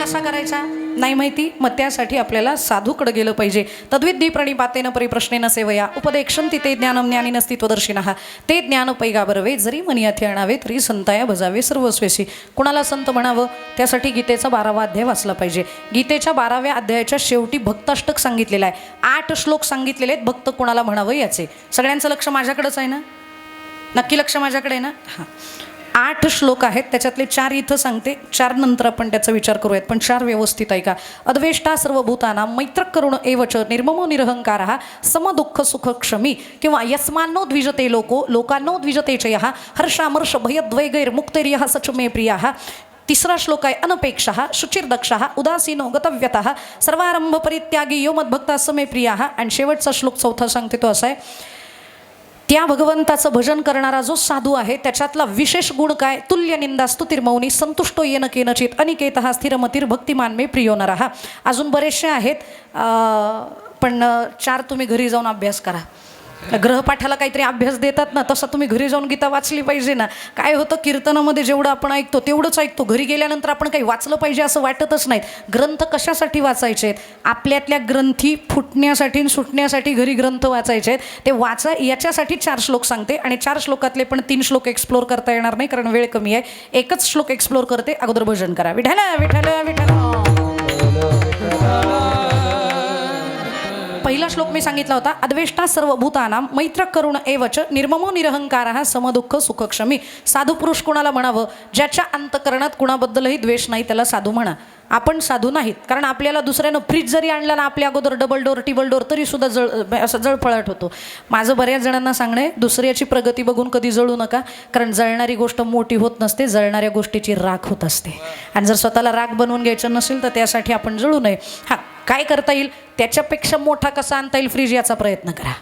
कसा करायचा नाही माहिती, मग त्यासाठी आपल्याला साधूकडे गेलं पाहिजे. तद्विद्धी प्रणिपातेन परिप्रश्नेन सेवया उपदेक्षन्ति ते ज्ञानम ज्ञानिनस्तित्वदर्शिनः ते ज्ञान पैगा बरवे जरी मनियाथे आणावे तरी संताया भजावे सर्वस्वेसी. कुणाला संत म्हणावं त्यासाठी गीतेचा 12वा अध्याय वाचला पाहिजे. गीतेच्या 12व्या अध्यायाच्या शेवटी भक्ताष्टक सांगितलेला आहे. 8 श्लोक सांगितलेले आहेत भक्त कुणाला म्हणावं याचे. सगळ्यांचं लक्ष माझ्याकडेच आहे ना, नक्की लक्ष माझ्याकडे आहे ना. हां 8 श्लोक आहेत, त्याच्यातले 4 इथं सांगते, 4 नंतर आपण त्याचा विचार करूयात, पण 4 व्यवस्थित ऐका. अद्वेष्टा सर्वभूतानां मैत्र करुण एवच निर्ममो निरहंकारः समदुःख सुख क्षमी किंवा यस्मान्नो द्विजते लोको लोकांनो द्विजते चयः हर्षामर्ष भयद्वैगैर्मुक्तैर्यः सच मे प्रियः. तिसरा श्लोक आहे अनपेक्षः शुचिर्दक्षः उदासीनो गतव्यतः सर्वारंभ परित्यागी यो मद्भक्ता समे प्रियः. आणि शेवटचा श्लोक चौथा सांगते तो असा आहे, त्या भगवंताचं भजन करणारा जो साधू आहे त्याच्यातला विशेष गुण काय, तुल्य निंदा स्तुतिर्मौनी संतुष्टो येन केनचित अनिकेतः स्थिरमतीर भक्तिमान मे प्रियो नरः. अजून बरेचसे आहेत, पण 4 तुम्ही घरी जाऊन अभ्यास करा. ग्रहपाठाला काहीतरी अभ्यास देतात ना, तसं तुम्ही घरी जाऊन गीता वाचली पाहिजे ना. काय होतं कीर्तनामध्ये जेवढं आपण ऐकतो तेवढंच ऐकतो, घरी गेल्यानंतर आपण काही वाचलं पाहिजे असं वाटतच नाहीत. ग्रंथ कशासाठी वाचायचे आहेत, आपल्यातल्या ग्रंथी फुटण्यासाठी सुटण्यासाठी घरी ग्रंथ वाचायचे आहेत. ते वाचा याच्यासाठी 4 श्लोक सांगते. आणि 4 श्लोकातले पण 3 श्लोक एक्सप्लोर करता येणार नाही कारण वेळ कमी आहे. एकच श्लोक एक्सप्लोर करते, अगोदर भजन करा. विठाला विठाला विठाला. पहिला श्लोक मी सांगितला होता, अद्वेष्टा सर्वभूतानां मैत्र करुण एवच निर्ममो निरहंकारः समदुःख सुखक्षमी. साधू पुरुष कुणाला म्हणावं, ज्याच्या अंतकरणात कुणाबद्दलही द्वेष नाही त्याला साधू म्हणा. आपण साधू नाहीत, कारण आपल्याला दुसऱ्यानं फ्रीज जरी आणला ना आपल्या अगोदर डबल डोर टिबल डोर तरी सुद्धा असं जळफळाट होतो. माझं बऱ्याच जणांना सांगणं आहे, दुसऱ्याची प्रगती बघून कधी जळू नका, कारण जळणारी गोष्ट मोठी होत नसते, जळणाऱ्या गोष्टीची राख होत असते. आणि जर स्वतःला राख बनवून घ्यायचं नसेल तर त्यासाठी आपण जळू नये. हां काय करता येईल, त्याच्यापेक्षा मोठा कसा आणता येईल फ्रीज याचा प्रयत्न करा.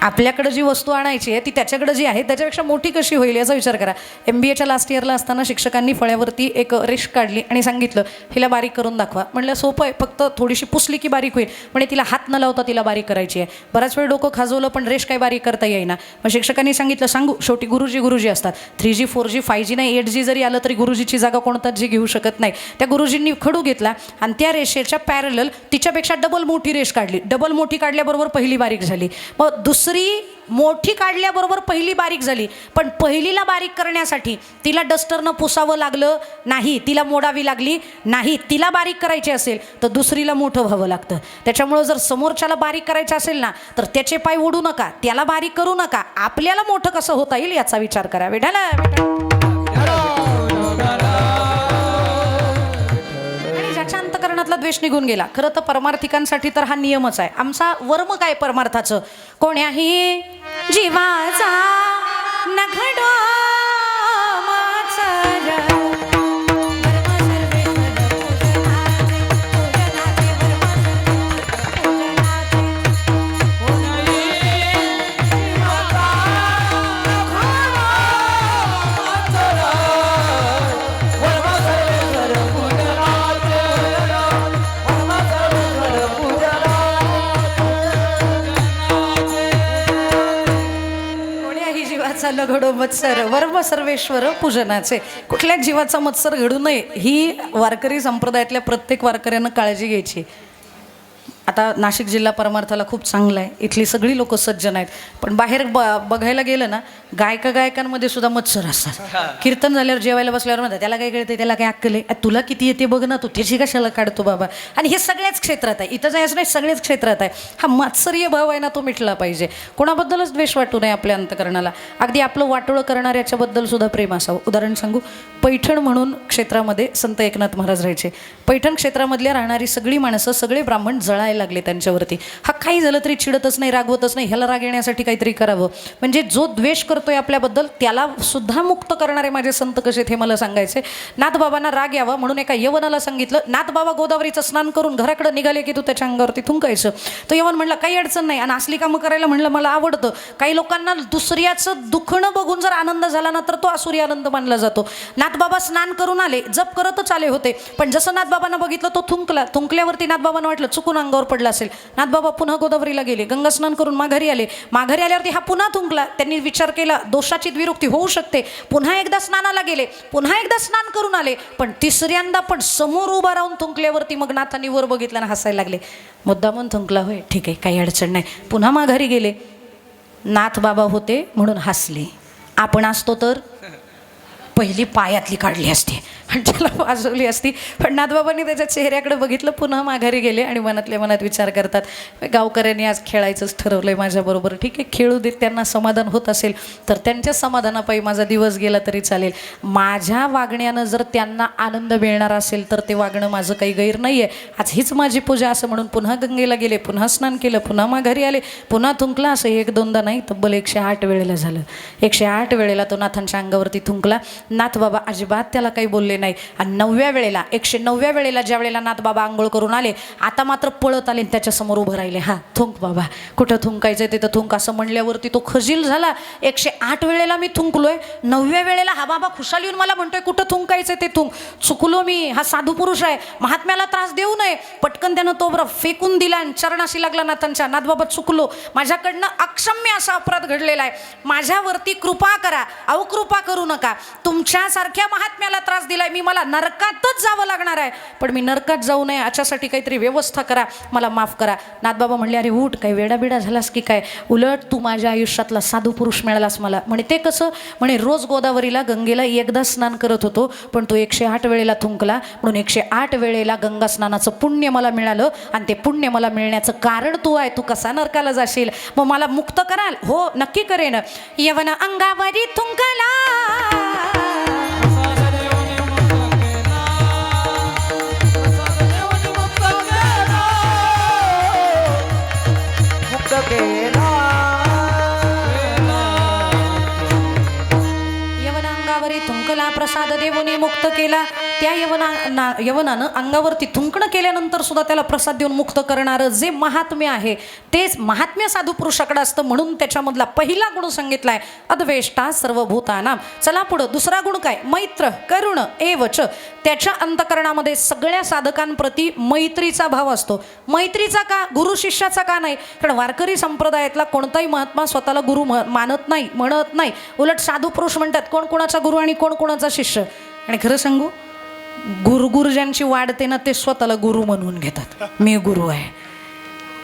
आपल्याकडे जी वस्तू आणायची आहे ती त्याच्याकडे जी आहे त्याच्यापेक्षा मोठी कशी होईल याचा विचार करा. MBAच्या लास्ट इयरला असताना शिक्षकांनी फळ्यावरती एक रेष काढली आणि सांगितलं हिला बारीक करून दाखवा. म्हणलं सोपं आहे, फक्त थोडीशी पुसली की बारीक होईल. म्हणजे तिला हात न लावता तिला बारीक करायची आहे. बराच वेळ डोकं खाजवलं पण रेष काय बारीक करता येईना. मग शिक्षकांनी सांगितलं सांगू, शेवटी गुरुजी असतात. 3G 4G 5G नाही 8G जरी आलं तरी गुरुजीची जागा कोणताच जी घेऊ शकत नाही. त्या गुरुजींनी खडू घेतला आणि त्या रेषेच्या पॅरलल तिच्यापेक्षा डबल मोठी रेष काढली. डबल मोठी काढल्याबरोबर पहिली बारीक झाली. मग दुसरी मोठी काढल्याबरोबर पहिली बारीक झाली, पण पहिलीला बारीक करण्यासाठी तिला डस्टरनं पुसावं लागलं नाही, तिला मोडावी लागली नाही. तिला बारीक करायची असेल तर दुसरीला मोठं व्हावं लागतं. त्याच्यामुळं जर समोरच्याला बारीक करायचं असेल ना तर त्याचे पाय ओढू नका, त्याला बारीक करू नका. आपल्याला मोठं कसं होता येईल याचा विचार करा. विठाला अंतकरणातला द्वेष निघून गेला. खरं तर परमार्थिकांसाठी तर हा नियमच आहे. आमचा वर्म काय परमार्थाचं, कोण्याही जीवाचा नघडो घडो मत्सर वर्म सर्वेश्वर पूजनाचे. कुठल्या जीवाचा मत्सर घडू नये ही वारकरी संप्रदायातल्या प्रत्येक वारकऱ्यानं काळजी घ्यायची. आता नाशिक जिल्हा परमार्थाला खूप चांगला आहे, इथली सगळी लोक सज्जन आहेत, पण बाहेर बघायला गेलं ना गायकांमध्ये सुद्धा मत्सर असतात. कीर्तन झाल्यावर जेवायला बसल्यावर म्हणतात त्याला काय कळते, त्याला काय अक्कल आहे, तुला किती येते बघ ना, तू त्याची कशाला काढतो बाबा. आणि हे सगळ्याच क्षेत्रात आहे, इथं जायचं नाही, सगळ्याच क्षेत्रात आहे. हा मात्सर्य भाव आहे ना, तो मिटला पाहिजे. कोणाबद्दलच द्वेष वाटू नये आपल्या अंतकरणाला. अगदी आपलं वाटोळं करणाऱ्याच्याबद्दल सुद्धा प्रेम असावं. उदाहरण सांगू, पैठण म्हणून क्षेत्रामध्ये संत एकनाथ महाराज राहायचे. पैठण क्षेत्रामधल्या राहणारी सगळी माणसं, सगळे ब्राह्मण जळायला लागले त्यांच्यावरती. हा काही झालं तरी चिडतच नाही, रागवतच नाही, ह्याला राग येण्यासाठी काहीतरी करावं. म्हणजे जो द्वेष करतोय आपल्याबद्दल त्याला सुद्धा मुक्त करणारे माझे संत कसे हे मला सांगायचे. नाथबाबांना राग यावा म्हणून एका यवनाला सांगितलं, नाथबाबा गोदावरीचं स्नान करून घराकडे निघाले की तू त्याच्या अंगावरती थुंकायचं. तो यवन म्हणला काही अडचण नाही, आणि असली कामं करायला म्हणलं मला आवडतं. काही लोकांना दुसऱ्याचं दुखणं बघून जर आनंद झाला ना तर तो आसुरी आनंद मानला जातो. नाथबाबा स्नान करून आले, जप करतच आले होते, पण जसं नाथबाबांना बघितलं तो थुंकला. थुंकल्यावरती नाथबाबांना वाटलं चुकून अंगावर पडला असेल. नाथबाबा पुन्हा गोदावरीला गेले, गंगा स्नान करून माघारी आले. माघारी आल्यावरती हा पुन्हा थुंकला. त्यांनी विचार केला दोषाची द्विरुक्ती होऊ शकते. पुन्हा एकदा स्नानाला गेले, पुन्हा एकदा स्नान करून आले, पण तिसऱ्यांदा पण समोर उभा राहून थुंकल्यावरती मग नाथांनी वर बघितलं ना हसायला लागले. मुद्दामून थुंकला होय, ठीक आहे, काही अडचण नाही. पुन्हा माघारी गेले, नाथ बाबा होते म्हणून हसले. आपण असतो तर पहिली पायातली काढली असते आणि त्याला वाजवली असती. पण नाथबाबांनी त्याच्या चेहऱ्याकडे बघितलं, पुन्हा माघारी गेले आणि मनातल्या मनात विचार करतात, गावकऱ्यांनी आज खेळायचंच ठरवलंय माझ्याबरोबर, ठीक आहे, खेळू देत, त्यांना समाधान होत असेल तर त्यांच्या समाधानापायी माझा दिवस गेला तरी चालेल. माझ्या वागण्यानं जर त्यांना आनंद मिळणार असेल तर ते वागणं माझं काही गैर नाही आहे. आज हीच माझी पूजा असं म्हणून पुन्हा गंगेला गेले, पुन्हा स्नान केलं, पुन्हा माघारी आले, पुन्हा थुंकला. असं एक दोनदा नाही, तब्बल 108 वेळेला झालं. 108 वेळेला तो नाथांच्या अंगावरती थुंकला. नाथबाबा अजिबात त्याला काही बोलले नाही. आणि 9व्या वेळेला 109व्या वेळेला ज्या वेळेला नाथबाबा आंघोळ करून आले, आता मात्र पळत आले त्याच्या समोर उभं राहिले. हा थुंक बाबा, कुठं थुंकायचं तिथं थुंक, असं म्हणल्यावरती तो खजील झाला. 108 वेळेला मी थुंकलोय, 9व्या वेळेला हा बाबा खुशाल येऊन मला म्हणतोय कुठं थुंकायचं ते थुंक. चुकलो मी, हा साधू पुरुष आहे, महात्म्याला त्रास देऊ नये. पटकन त्यानं तो बरं फेकून दिला आणि चरणाशी लागला नाथांच्या. नाथबाबा चुकलो, माझ्याकडनं अक्षम्य असा अपराध घडलेला आहे, माझ्यावरती कृपा करा. अहो कृपा करू नका, तुमच्यासारख्या महात्म्याला त्रास दिलाय, मी मला नरकातच जावं लागणार आहे, पण मी नरकात जाऊ नये याच्यासाठी काहीतरी व्यवस्था करा, मला माफ करा. नाथबाबा म्हणले, अरे उठ, काय वेडाबिडा झालास की काय, उलट तू माझ्या आयुष्यातला साधू पुरुष मिळालास मला. म्हणे ते कसं, म्हणे रोज गोदावरीला गंगेला एकदा स्नान करत होतो, पण तो 108 वेळेला थुंकला, म्हणून 108 वेळेला गंगा स्नानाचं पुण्य मला मिळालं, आणि ते पुण्य मला मिळण्याचं कारण तू आहे. तू कसा नरकाला जाशील, मग मला मुक्त कराल? हो नक्की करेन. यवन अंगावरी थुंकला, थुंकला, प्रसाद देवने मुक्त केला. त्या यवनानं अंगावरती थुंकणं केल्यानंतर सुद्धा त्याला प्रसाद देऊन मुक्त करणारं जे महात्म्य आहे तेच महात्म्य साधू पुरुषाकडे असतं. म्हणून त्याच्यामधला पहिला गुण सांगितलाय, अद्वेष्टा सर्वभूतानां. चला पुढं, दुसरा गुण काय, मैत्र करुण एवच. त्याच्या अंतकरणामध्ये सगळ्या साधकांप्रती मैत्रीचा भाव असतो. मैत्रीचा का, गुरु शिष्याचा का नाही? कारण वारकरी संप्रदायातला कोणताही महात्मा स्वतःला गुरु मानत नाही, म्हणत नाही. उलट साधू पुरुष म्हणतात कोण कोणाचा गुरु आणि कोण कोणाचा शिष्य. आणि खरं सांगू, गुरु ज्यांची वाढते ना ते स्वतःला गुरु म्हणून घेतात. मी गुरु आहे,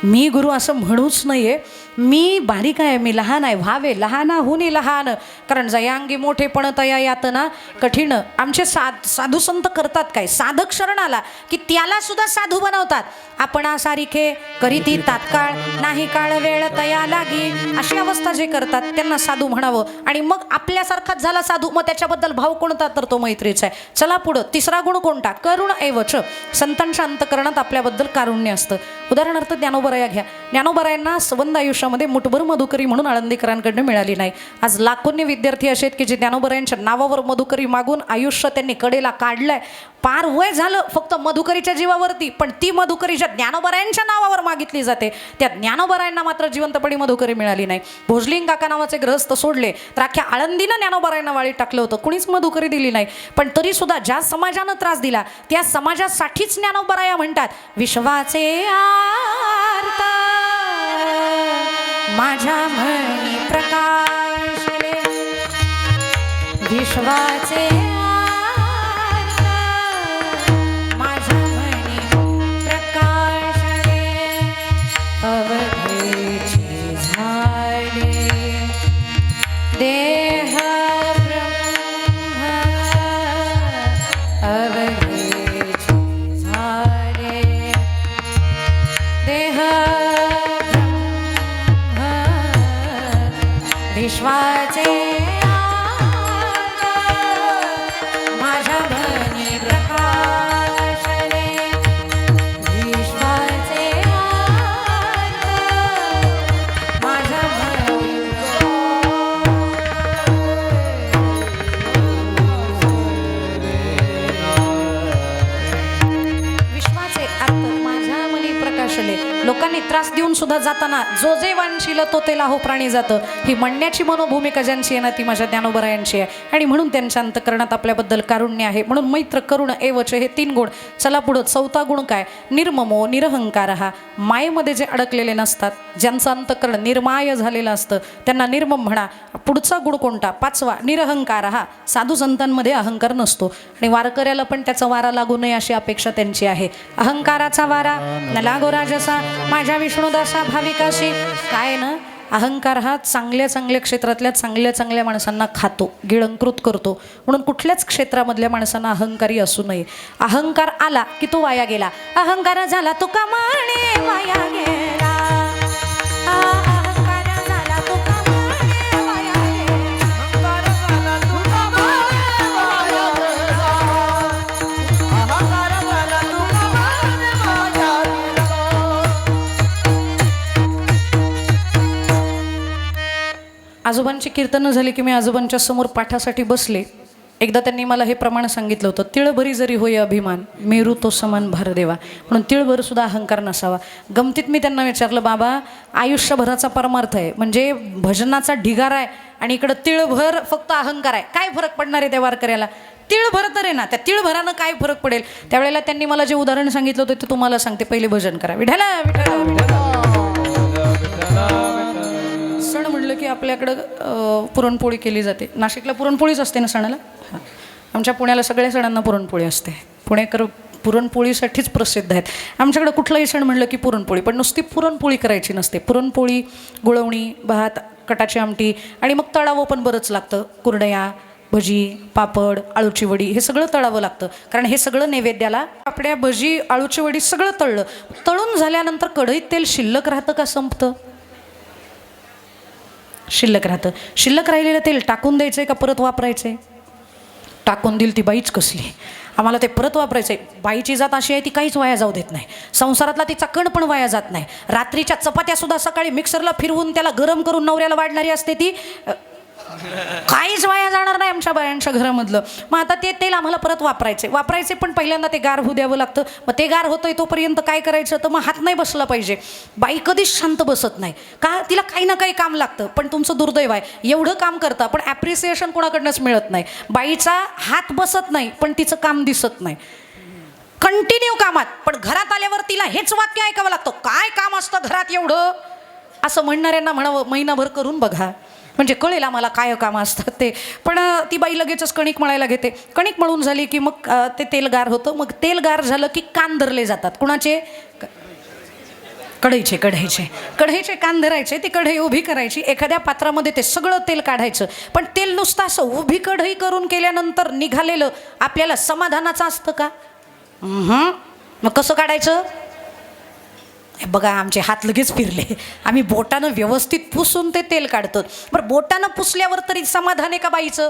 मी गुरु असं म्हणूच नाहीये. मी बारीक आहे, मी लहान आहे, व्हावे लहानाहुनी लहान, कारण जयांगी मोठेपण तया यातना कठीण. आमचे साधू संत करतात काय, साधक शरण आला की त्याला सुद्धा साधू बनवतात. आपणा सारिखे करीती तात्काळ, नाही काळ वेळ तया लागी, अशी अवस्था जे करतात त्यांना साधू म्हणावं. आणि मग आपल्यासारखाच झाला साधू, मग त्याच्याबद्दल भाव कोणता, तर तो मैत्रीचा आहे. चला पुढं, तिसरा गुण कोणता, करुण ऐवच. संतांच्या अंतकरणात आपल्याबद्दल कारुण्य असतं. उदाहरणार्थ ज्ञानोबराया घ्या. ज्ञानोबरायांना संबंध आयुष्यामध्ये मुठभर मधुकरी म्हणून आळंदीकरांकडनं मिळाली नाही. आज लाखोंनी विद्यार्थी असे आहेत की जे ज्ञानोबरायांच्या नावावर मधुकरी मागून आयुष्य त्यांनी कडेला काढलंय. पार वय झालं फक्त मधुकरीच्या जीवावरती, पण ती मधुकरीच्या ज्ञानोबरायांच्या नावावर मागितली जाते. त्या ज्ञानोबरायांना मात्र जिवंतपणी मधुकरी मिळाली नाही. भोजलिंग काका नावाचे ग्रहस्थ सोडले तर अख्ख्या आळंदीनं ज्ञानोबरायांना वाळीत टाकलं होतं, कुणीच मधुकरी दिली नाही. पण तरी सुद्धा ज्या समाजानं त्रास दिला त्या समाजासाठीच ज्ञानोबराया म्हणतात, विश्वाचे आरता माझ्या मनी प्रकाशले, विश्वाचे आरता माझ्या मनी प्रकाशले. विश्वाचे माझ्या भनी प्रकाशले विश्वाचे माझ्या विश्वाचे अर्थ माझ्या मनी प्रकाशले. लोकांनी त्रास देऊन सुद्धा जाताना जो जे वांशील तो ते लाहो प्राणी जातं, ही म्हणण्याची मनोभूमिका ज्यांची आहे ना ती माझ्या ज्ञानोबरायांची आहे. आणि म्हणून त्यांच्या अंतकरणात आपल्याबद्दल कारुण्य आहे. म्हणून मैत्र करुण एवच हे 3 गुण. चला पुढं 4था गुण काय? निर्ममो निरहंकार. हा मायेमध्ये जे अडकलेले नसतात, ज्यांचं अंतकरण निर्माय झालेलं असतं त्यांना निर्मम म्हणा. पुढचा गुण कोणता? 5वा निरहंकार. हा साधू संतांमध्ये अहंकार नसतो आणि वारकऱ्याला पण त्याचा वारा लागू नये अशी अपेक्षा त्यांची आहे. अहंकाराचा वारा न लागो राजसा माझ्या विष्णुदासा भाविकाशी. काय ना, अहंकार हा चांगल्या चांगल्या क्षेत्रातल्या चांगल्या चांगल्या माणसांना खातो, गिळंकृत करतो. म्हणून कुठल्याच क्षेत्रामधल्या माणसांना अहंकारी असू नये. अहंकार आला की तो वाया गेला. अहंकार झाला तो कमाने वाया गेला. अहंकार झाला तो कमाने वाया गेला. अहंकार झाला तो कमाने वाया गेला. अहंकार झाला तो कमाने वाया गेला. आजोबांची कीर्तनं झाली की मी आजोबांच्या समोर पाठासाठी बसले. एकदा त्यांनी मला हे प्रमाण सांगितलं होतं, तिळभरी जरी होय अभिमान मेरू तो समान भार देवा. म्हणून तिळभर सुद्धा अहंकार नसावा. गमतीत मी त्यांना विचारलं, बाबा आयुष्यभराचा परमार्थ आहे म्हणजे भजनाचा ढिगारा आहे आणि इकडं तिळभर फक्त अहंकार आहे, काय फरक पडणार आहे त्या वारकऱ्याला? तिळभर तर आहे ना, त्या तिळभरानं काय फरक पडेल? त्यावेळेला त्यांनी मला जे उदाहरण सांगितलं होतं ते तुम्हाला सांगते. पहिले भजन करा, विठ्ठला विठ्ठला विठ्ठला. सण म्हणलं की आपल्याकडं पुरणपोळी केली जाते. नाशिकला पुरणपोळीच असते ना सणाला. आमच्या पुण्याला सगळ्या सणांना पुरणपोळी असते. पुणेकर पुरणपोळीसाठीच प्रसिद्ध आहेत. आमच्याकडं कुठलाही सण म्हणलं की पुरणपोळी, पण नुसती पुरणपोळी करायची नसते. पुरणपोळी, गुळवणी, भात, कटाची आमटी आणि मग तळावं पण बरंच लागतं. कुरडया, भजी, पापड, आळूची वडी हे सगळं तळावं लागतं. कारण हे सगळं नैवेद्याला, पापड्या, भजी, आळूची वडी सगळं तळलं. तळून झाल्यानंतर कढईत तेल शिल्लक राहतं का संपतं? शिल्लक राहतं. शिल्लक राहिलेलं तेल टाकून द्यायचं आहे का परत वापरायचं आहे? टाकून दिल ती बाईच कसली. आम्हाला ते परत वापरायचं आहे. बाईची जात अशी आहे ती काहीच वाया जाऊ देत नाही. संसारातला तिचा कण पण वाया जात नाही. रात्रीच्या चपात्यासुद्धा सकाळी मिक्सरला फिरवून त्याला गरम करून नवऱ्याला वाढणारी असते ती. काहीच वाया जाणार नाही आमच्या बायांच्या घरामधलं. मग आता ते तेल आम्हाला परत वापरायचे पण पहिल्यांदा ते गार होऊ द्यावं लागतं. मग ते गार होतंय तोपर्यंत काय करायचं? तर मग हात नाही बसला पाहिजे. बाई कधीच शांत बसत नाही का? तिला काही ना काही काम लागतं. पण तुमचं दुर्दैव आहे, एवढं काम करता पण ॲप्रिसिएशन कोणाकडनंच मिळत नाही. बाईचा हात बसत नाही पण तिचं काम दिसत नाही. कंटिन्यू कामात, पण घरात आल्यावर तिला हेच वाक्य ऐकावं लागतं, काय काम असतं घरात एवढं? असं म्हणणाऱ्यांना म्हणावं महिनाभर करून बघा, म्हणजे कळेल आम्हाला काय कामं असतात ते. पण ती बाई लगेचच कणिक मळायला घेते. कणिक मळून झाली की मग ते तेल गार होतं. मग तेल गार झालं की कान धरले जातात. कुणाचे? कढईचे कान धरायचे. ती कढई उभी करायची. एखाद्या पात्रामध्ये ते सगळं तेल काढायचं. पण तेल नुसतं असं उभी कढई करून केल्यानंतर निघालेलं आपल्याला समाधानाचं असतं का? मग कसं काढायचं? बघा आमचे हात लगेच फिरले. आम्ही बोटानं व्यवस्थित पुसून ते तेल काढतो. बरं बोटानं पुसल्यावर तरी समाधान आहे का बाईचं?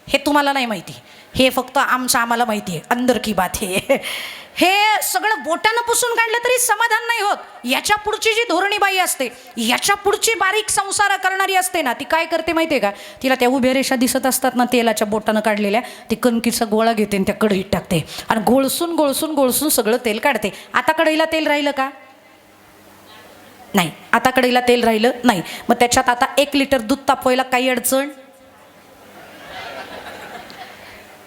हे तुम्हाला नाही माहिती, हे फक्त आम्हाला माहिती आहे. अंदर की बात हे सगळं बोटानं पुसून काढलं तरी समाधान नाही होत. याच्या पुढची जी धोरणी बाई असते, याच्या पुढची बारीक संसार करणारी असते ना, ती काय करते माहिती आहे का? तिला त्या उभ्या रेषा दिसत असतात ना तेलाच्या बोटानं काढलेल्या, ती कणकीचा गोळा घेते आणि त्या कढईत टाकते आणि गोळसून सगळं तेल काढते. आता कढईला तेल राहिलं का? नाही. आता कढईला तेल राहिलं नाही. मग त्याच्यात आता 1 लिटर दूध तापवायला काही अडचण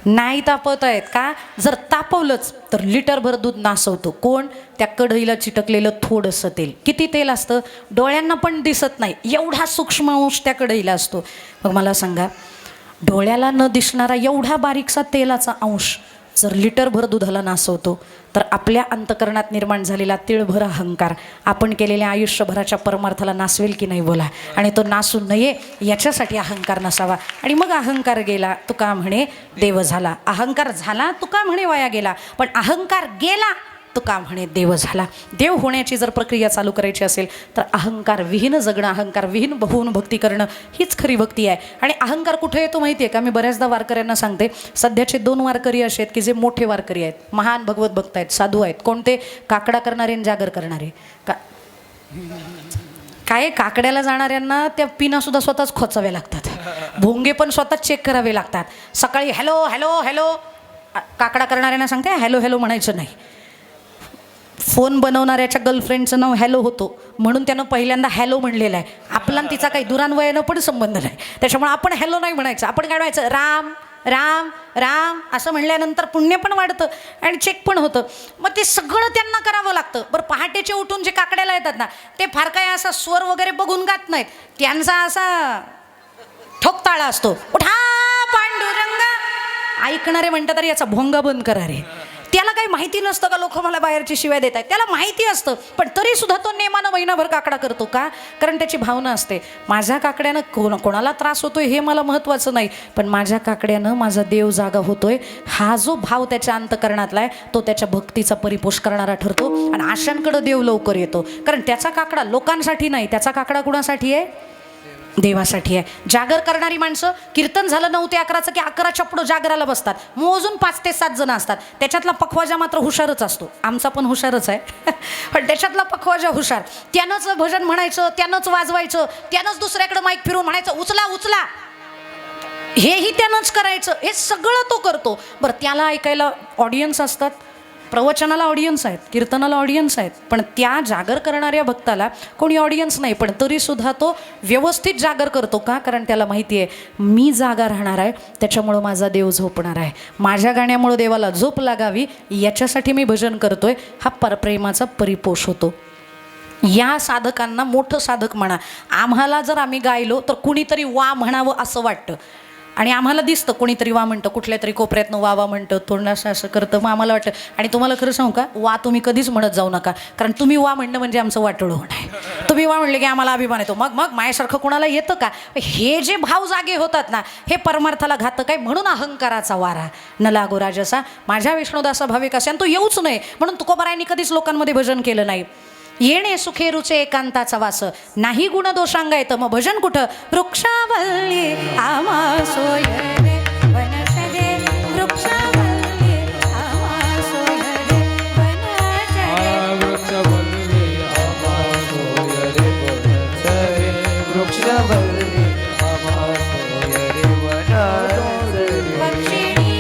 नाही. तापवत आहेत का? जर तापवलंच तर लिटरभर दूध नासवतो. कोण? त्या कढईला चिटकलेलं थोडंसं तेल. किती तेल असतं? डोळ्यांना पण दिसत नाही एवढा सूक्ष्म अंश त्या कढईला असतो. मग मला सांगा, डोळ्याला न दिसणारा एवढा बारीकसा तेलाचा अंश जर लिटरभर दुधाला नासवतो, तर आपल्या अंतकरणात निर्माण झालेला तिळभर अहंकार आपण केलेल्या आयुष्यभराच्या परमार्थाला नासवेल की नाही बोला. आणि तो नासू नये याच्यासाठी अहंकार नसावा. आणि मग अहंकार गेला तुका म्हणे देव झाला. अहंकार झाला तुका म्हणे वाया गेला. पण अहंकार गेला तुका म्हणे देव झाला. देव होण्याची जर प्रक्रिया चालू करायची असेल तर अहंकार विहीन जगणं, अहंकार विहीन होऊन भक्ती करणं हीच खरी भक्ती आहे. आणि अहंकार कुठे येतो माहिती आहे का? मी बऱ्याचदा वारकऱ्यांना सांगते, सध्याचे 2 वारकरी असे आहेत की जे मोठे वारकरी आहेत, महान भगवत भक्त आहेत, साधू आहेत. कोणते? काकडा करणारे आणि जागर करणारे. काय काकड्याला जाणाऱ्यांना त्या पिना सुद्धा स्वतःच खोचाव्या लागतात, भोंगे पण स्वतःच चेक करावे लागतात. सकाळी हॅलो हॅलो हॅलो, काकडा करणाऱ्यांना सांगते हॅलो हॅलो म्हणायचं नाही. फोन बनवणाऱ्याच्या गर्लफ्रेंडचं नाव हॅलो होतो म्हणून त्यानं पहिल्यांदा हॅलो म्हणलेलं आहे. आपला तिचा काही दुरान्वयानं पण संबंध नाही, त्याच्यामुळे आपण हॅलो नाही म्हणायचं. आपण काय म्हणायचं? राम राम राम असं म्हणल्यानंतर पुण्य पण वाढतं आणि चेक पण होतं. मग ते सगळं त्यांना करावं लागतं. बरं, पहाटेचे उठून जे काकड्याला येतात ना, ते फार काय असा स्वर वगैरे बघून गात नाहीत. त्यांचा असा ठोकताळा असतो, उठा पांडुरंग. ऐकणारे म्हणतात अरे याचा भोंगा बंद करा रे. त्याला काही माहिती नसतं का लोक मला बाहेरची शिव्या देत आहेत? त्याला माहिती असतं, पण तरी सुद्धा तो नेमानं महिनाभर काकडा करतो. का? कारण त्याची भावना असते, माझ्या काकड्यानं कोणाला त्रास होतोय हे मला महत्त्वाचं नाही, पण माझ्या काकड्यानं माझा देव जागा होतोय. हा जो भाव त्याच्या अंतकरणातला आहे तो त्याच्या भक्तीचा परिपोष करणारा ठरतो आणि आशांकडे देव लवकर येतो. कारण त्याचा काकडा लोकांसाठी नाही, त्याचा काकडा कुणासाठी आहे? देवासाठी आहे. जागर करणारी माणसं, कीर्तन झालं 9 ते 11चं की 11च्या पुढं जागराला बसतात. मोजून 5 ते 7 जण असतात. त्याच्यातला पखवाजा मात्र हुशारच असतो. आमचा पण हुशारच आहे पण त्याच्यातला पखवाजा हुशार. त्यानंच भजन म्हणायचं, त्यानंच वाजवायचं, त्यानंच दुसऱ्याकडे माईक फिरून म्हणायचं उचला उचला, हेही त्यानंच करायचं. हे सगळं तो करतो. बरं, त्याला ऐकायला ऑडियन्स असतात, प्रवचनाला ऑडियन्स आहेत, कीर्तनाला ऑडियन्स आहेत, पण त्या जागर करणाऱ्या भक्ताला कोणी ऑडियन्स नाही. पण तरीसुद्धा तो व्यवस्थित जागर करतो. का? कारण त्याला माहिती आहे मी जागा राहणार आहे, त्याच्यामुळं माझा देव झोपणार आहे. माझ्या गाण्यामुळं देवाला झोप लागावी याच्यासाठी मी भजन करतोय. हा परप्रेमाचा परिपोष होतो. या साधकांना मोठं साधक म्हणा. आम्हाला जर आम्ही गायलो तर कुणीतरी वा म्हणावं असं वाटतं आणि आम्हाला दिसतं कोणीतरी वा म्हणतं, कुठल्या तरी कोपऱ्यातनं वा म्हणतं, थोडंसं असं करतं. मग आम्हाला वाटतं, आणि तुम्हाला खरं सांगू का, वा तुम्ही कधीच म्हणत जाऊ नका, कारण तुम्ही वा म्हणणं म्हणजे आमचं वाटोळं होणार. तुम्ही वा म्हणले की आम्हाला अभिमान येतो. मग माझ्यासारखं कोणाला येतं का? हे जे भाव जागे होतात ना, हे परमार्थाला घातक आहे. म्हणून अहंकाराचा वारा न लागो राजसा. माझ्या विष्णुदासा भाविक असे आणि तो येऊच नये म्हणून तुकोबारायांनी कधीच लोकांमध्ये भजन केलं नाही. येणे सुखे रुचे एकांताचा वास, नाही गुण दोषांगा येतं. मग भजन कुठं? वृक्षावल्ली आम्हा सोय रे वनचरे, वृक्षावल्ली आम्हा सोय रे वनचरे, वृक्षवल्ली आम्हा सोय रे वनचरे, वृक्षवल्ली आम्हा सोय रे वनचरे. पक्षिणी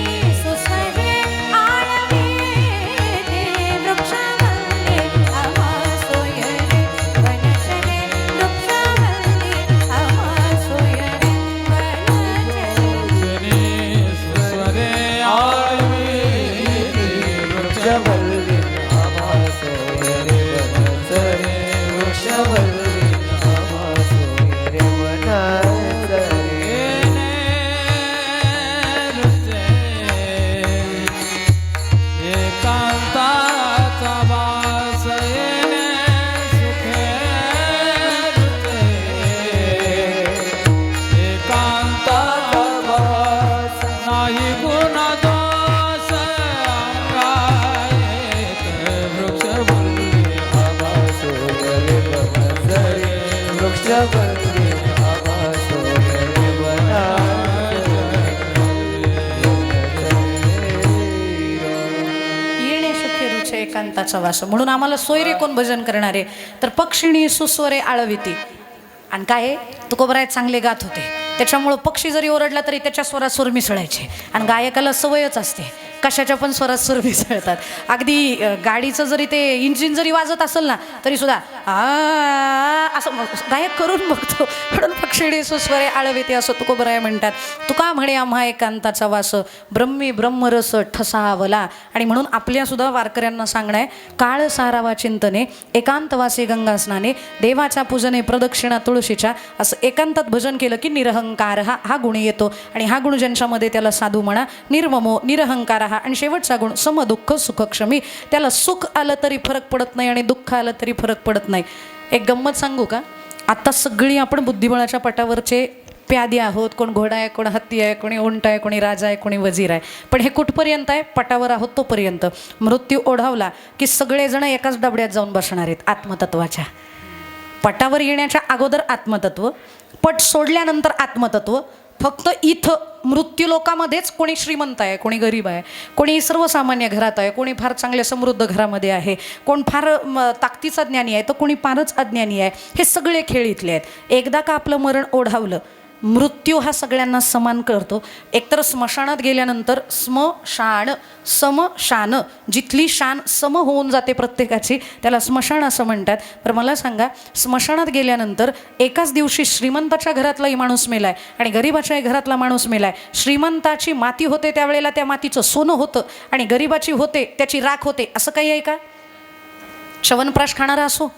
सुस्वरे आळविते, वृक्षावल्ली आम्हा सोय रे वनचरे, वृक्षावल्ली आम्हा सोय रे वनचरे. स्वरे आळविते, वृक्षवल्ली आम्हा सोय रे वनचरे, वृक्षवल्ली आम्हा सोय रे वनचरे. एकांताचा वास येणे सुखे रुचे, एकांताचा वास नाही गुण दोष अंगा येते, वृक्षवल्ली आम्हा सोय रे वनचरे, वृक्षवल्ली आम्हा सोय रे वनचरे. येणे सुखे रुचे एकांताचा वास. म्हणून आम्हाला सोयरे कोण भजन करणारे? तर पक्षिणी सुस्वरे आळविती. आणि काय तुकोबराय चांगले गात होते, त्याच्यामुळं पक्षी जरी ओरडला तरी त्याच्या स्वरात सूर मिसळायचे. आणि गायकाला सवयच असते, कशाच्या पण स्वरात सूर मिसळतात. अगदी गाडीचं जरी ते इंजिन जरी वाजत असेल ना तरी सुद्धा असं गायक करून बघतो. म्हणून पक्षिणी सुस्वरे आळविते असं तुकोबराय म्हणतात. तुका म्हणे आम्हा एकांताचा वास, ब्रह्मी ब्रह्मरस ठसावला. आणि म्हणून आपल्या सुद्धा वारकऱ्यांना सांगणं आहे, काळ सारावा चिंतने एकांतवासी गंगा स्नाने, देवाच्या पूजने प्रदक्षिणा तुळशीच्या. असं एकांतात भजन केलं की निरहंकार हा गुण येतो. आणि हा गुण ज्यांच्यामध्ये त्याला साधू म्हणा. निर्ममो निरहंकार हा. आणि शेवटचा गुण समदुःख सुखक्षमी. त्याला सुख आलं तरी फरक पडत नाही आणि दुःख आलं तरी फरक पडत नाही. एक गंमत सांगू का? आता सगळी आपण बुद्धिबळाच्या पटावरचे प्यादे आहोत, कोण घोडा आहे, कोण हत्ती आहे, कोणी उंट आहे, कोणी राजा आहे, कोणी वजीर आहे. पण हे कुठपर्यंत आहे? पटावर आहोत तोपर्यंत. मृत्यू ओढावला की सगळेजण एकाच डबड्यात जाऊन बसणार आहेत आत्मतत्वाच्या. पटावर येण्याच्या अगोदर आत्मतत्व, पट सोडल्यानंतर आत्मतत्व. फक्त इथं मृत्यूलोकामध्येच कोणी श्रीमंत आहे, कोणी गरीब आहे, कोणी सर्वसामान्य घरात आहे, कोणी फार चांगल्या समृद्ध घरामध्ये आहे, कोण फार ताकदीचा ज्ञानी आहे, तर कोणी फारच अज्ञानी आहे. हे सगळे खेळ इथले आहेत. एकदा का आपलं मरण ओढावलं, मृत्यू हा सगळ्यांना समान करतो. एकतर स्मशानात गेल्यानंतर स्मशान, समशान, जिथली शान सम होऊन जाते प्रत्येकाची, त्याला स्मशान असं म्हणतात. तर मला सांगा, स्मशानात गेल्यानंतर एकाच दिवशी श्रीमंताच्या घरातलाही माणूस मेलाय आणि गरीबाच्याही घरातला माणूस मेलाय. श्रीमंताची माती होते त्यावेळेला त्या मातीचं सोनं होतं आणि गरीबाची होते त्याची राख होते. असं काही आहे का? च्यवनप्राश खाणारा असो,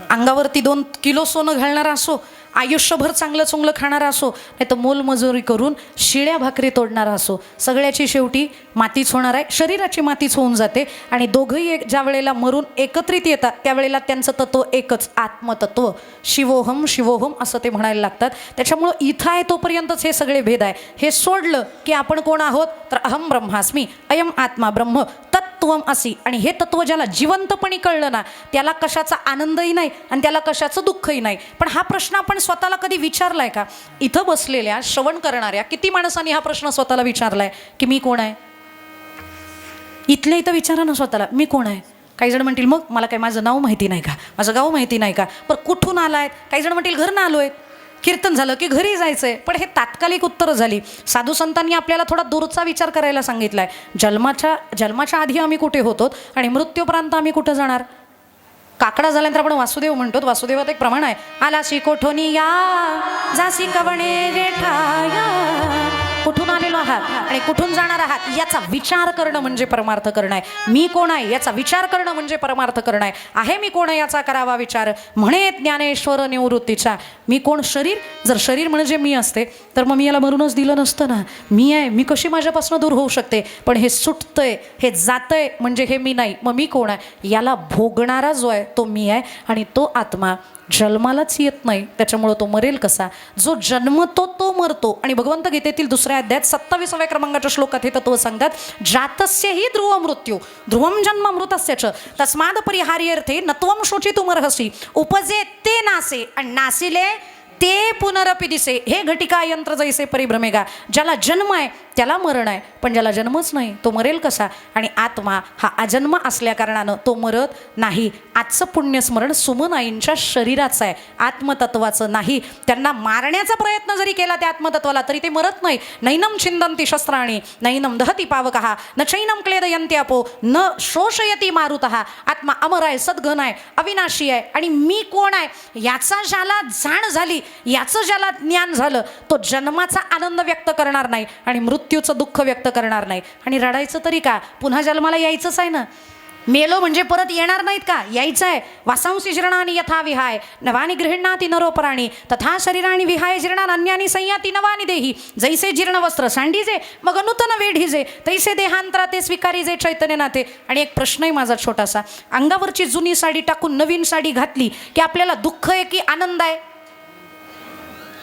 अंगावरती 2 किलो सोनं घालणारा असो, आयुष्यभर चांगलं चुंगलं खाणारा असो, नाही तर मोलमजुरी करून शिळ्या भाकरी तोडणारा असो, सगळ्याची शेवटी मातीच होणार आहे. शरीराची मातीच होऊन जाते. आणि दोघंही ज्या वेळेला मरून एकत्रित येतात त्यावेळेला त्यांचं तत्व एकच, आत्मतत्व. शिवोहम शिवोहम असं ते म्हणायला लागतात. त्याच्यामुळं इथं आहे तोपर्यंतच हे सगळे भेद आहे. हे सोडलं की आपण कोण आहोत? तर अहम ब्रह्मास्मी, अयम आत्मा ब्रह्म तत्त्वम असी. आणि हे तत्व ज्याला जिवंतपणी कळलं ना, त्याला कशाचा आनंदही नाही आणि त्याला कशाचं दुःखही नाही. पण हा प्रश्न आपण स्वतःला कधी विचारलाय का? इथं बसलेल्या श्रवण करणाऱ्या किती माणसांनी हा प्रश्न स्वतःला विचारलाय की मी कोण आहे? इथल्या इथं विचारा ना स्वतःला, मी कोण आहे? काही जण म्हणतील, मग मला काय माझं नाव माहिती नाही का, माझं गाव माहिती नाही का, पण कुठून आलाय? काही जण म्हणतील, घरनं आलोय, कीर्तन झालं की घरी जायचंय. पण हे तात्कालिक उत्तरं झाली. साधू संतांनी आपल्याला थोडा दूरचा विचार करायला सांगितलाय. जन्माच्या आधी आम्ही कुठे होतो आणि मृत्यूपर्यंत आम्ही कुठं जाणार? काकडा झाल्यानंतर आपण वासुदेव म्हणतो. वासुदेवात एक प्रमाण आहे, आलाशी कोठोनी या जासी कवणे रेठाया. कुठून आलेलो आहात आणि कुठून जाणार आहात याचा विचार करणं म्हणजे परमार्थ करणं आहे. मी कोण आहे याचा विचार करणं म्हणजे परमार्थ करणं आहे. आहे मी कोण याचा करावा विचार. म्हणे ज्ञानेश्वर निवृत्तीचा. मी कोण? शरीर. जर शरीर म्हणजे मी असते तर मग मी याला मरूनच दिलं नसतं ना. मी आहे, मी कशी माझ्यापासून दूर होऊ शकते? पण हे सुटतंय, हे जातंय, म्हणजे हे मी नाही. मग मी कोण आहे? याला भोगणारा जो आहे तो मी आहे. आणि तो आत्मा जन्मालाच येत नाही, त्याच्यामुळं तो मरेल कसा? जो जन्मतो तो मरतो. आणि भगवंत गीतेतील 2ऱ्या अध्यायात 27व्या क्रमांकाच्या श्लोकात हे तत्व सांगतात, जातस्य हि ध्रुव मृत्यू ध्रुवम जन्म मृतस्य च तस्माद परिहार्यर्थे नत्वम शोचितुमर्हसि उपजे ते नासे आणि नासिले ते पुनरपि दिसे. हे घटिका यंत्र जैसे परिभ्रमेगा. ज्याला जन्म आहे त्याला मरण आहे, पण ज्याला जन्मच नाही तो मरेल कसा? आणि आत्मा हा अजन्म असल्या कारणानं तो मरत नाही. आजचं पुण्यस्मरण सुमन आईंच्या शरीराचं आहे, आत्मतत्वाचं नाही. त्यांना मारण्याचा प्रयत्न जरी केला त्या आत्मतत्वाला तरी ते मरत नाही. नैनम छिंदंती शस्त्राणी नैनम दहती पावकः न चैनम क्लेदयन्ति अपो न शोषयती मारुतः. आत्मा अमर आहे, सद्घन आहे, अविनाशी आहे. आणि मी कोण आहे याचा ज्याला जाण झाली, याचं ज्याला ज्ञान झालं, तो जन्माचा आनंद व्यक्त करणार नाही आणि मृत्यूचं दुःख व्यक्त करणार नाही. आणि रडायचं तरी का? पुन्हा जन्माला यायचंच आहे ना. मेलो म्हणजे परत येणार नाहीत का? यायचं आहे. वासांसी जीर्णानी यथा विहाय नवानी गृह्णाती नरोपराणी तथा शरीराणी विहाय जीर्णान अन्यानी संयाती नवानी देही. जैसे जीर्ण वस्त्र सांडीजे मग नूतन वेढीजे तैसे देहांतरा ते स्वीकारीजे चैतन्य नाते. आणि एक प्रश्न आहे माझा छोटासा, अंगावरची जुनी साडी टाकून नवीन साडी घातली की आपल्याला दुःख आहे की आनंद आहे?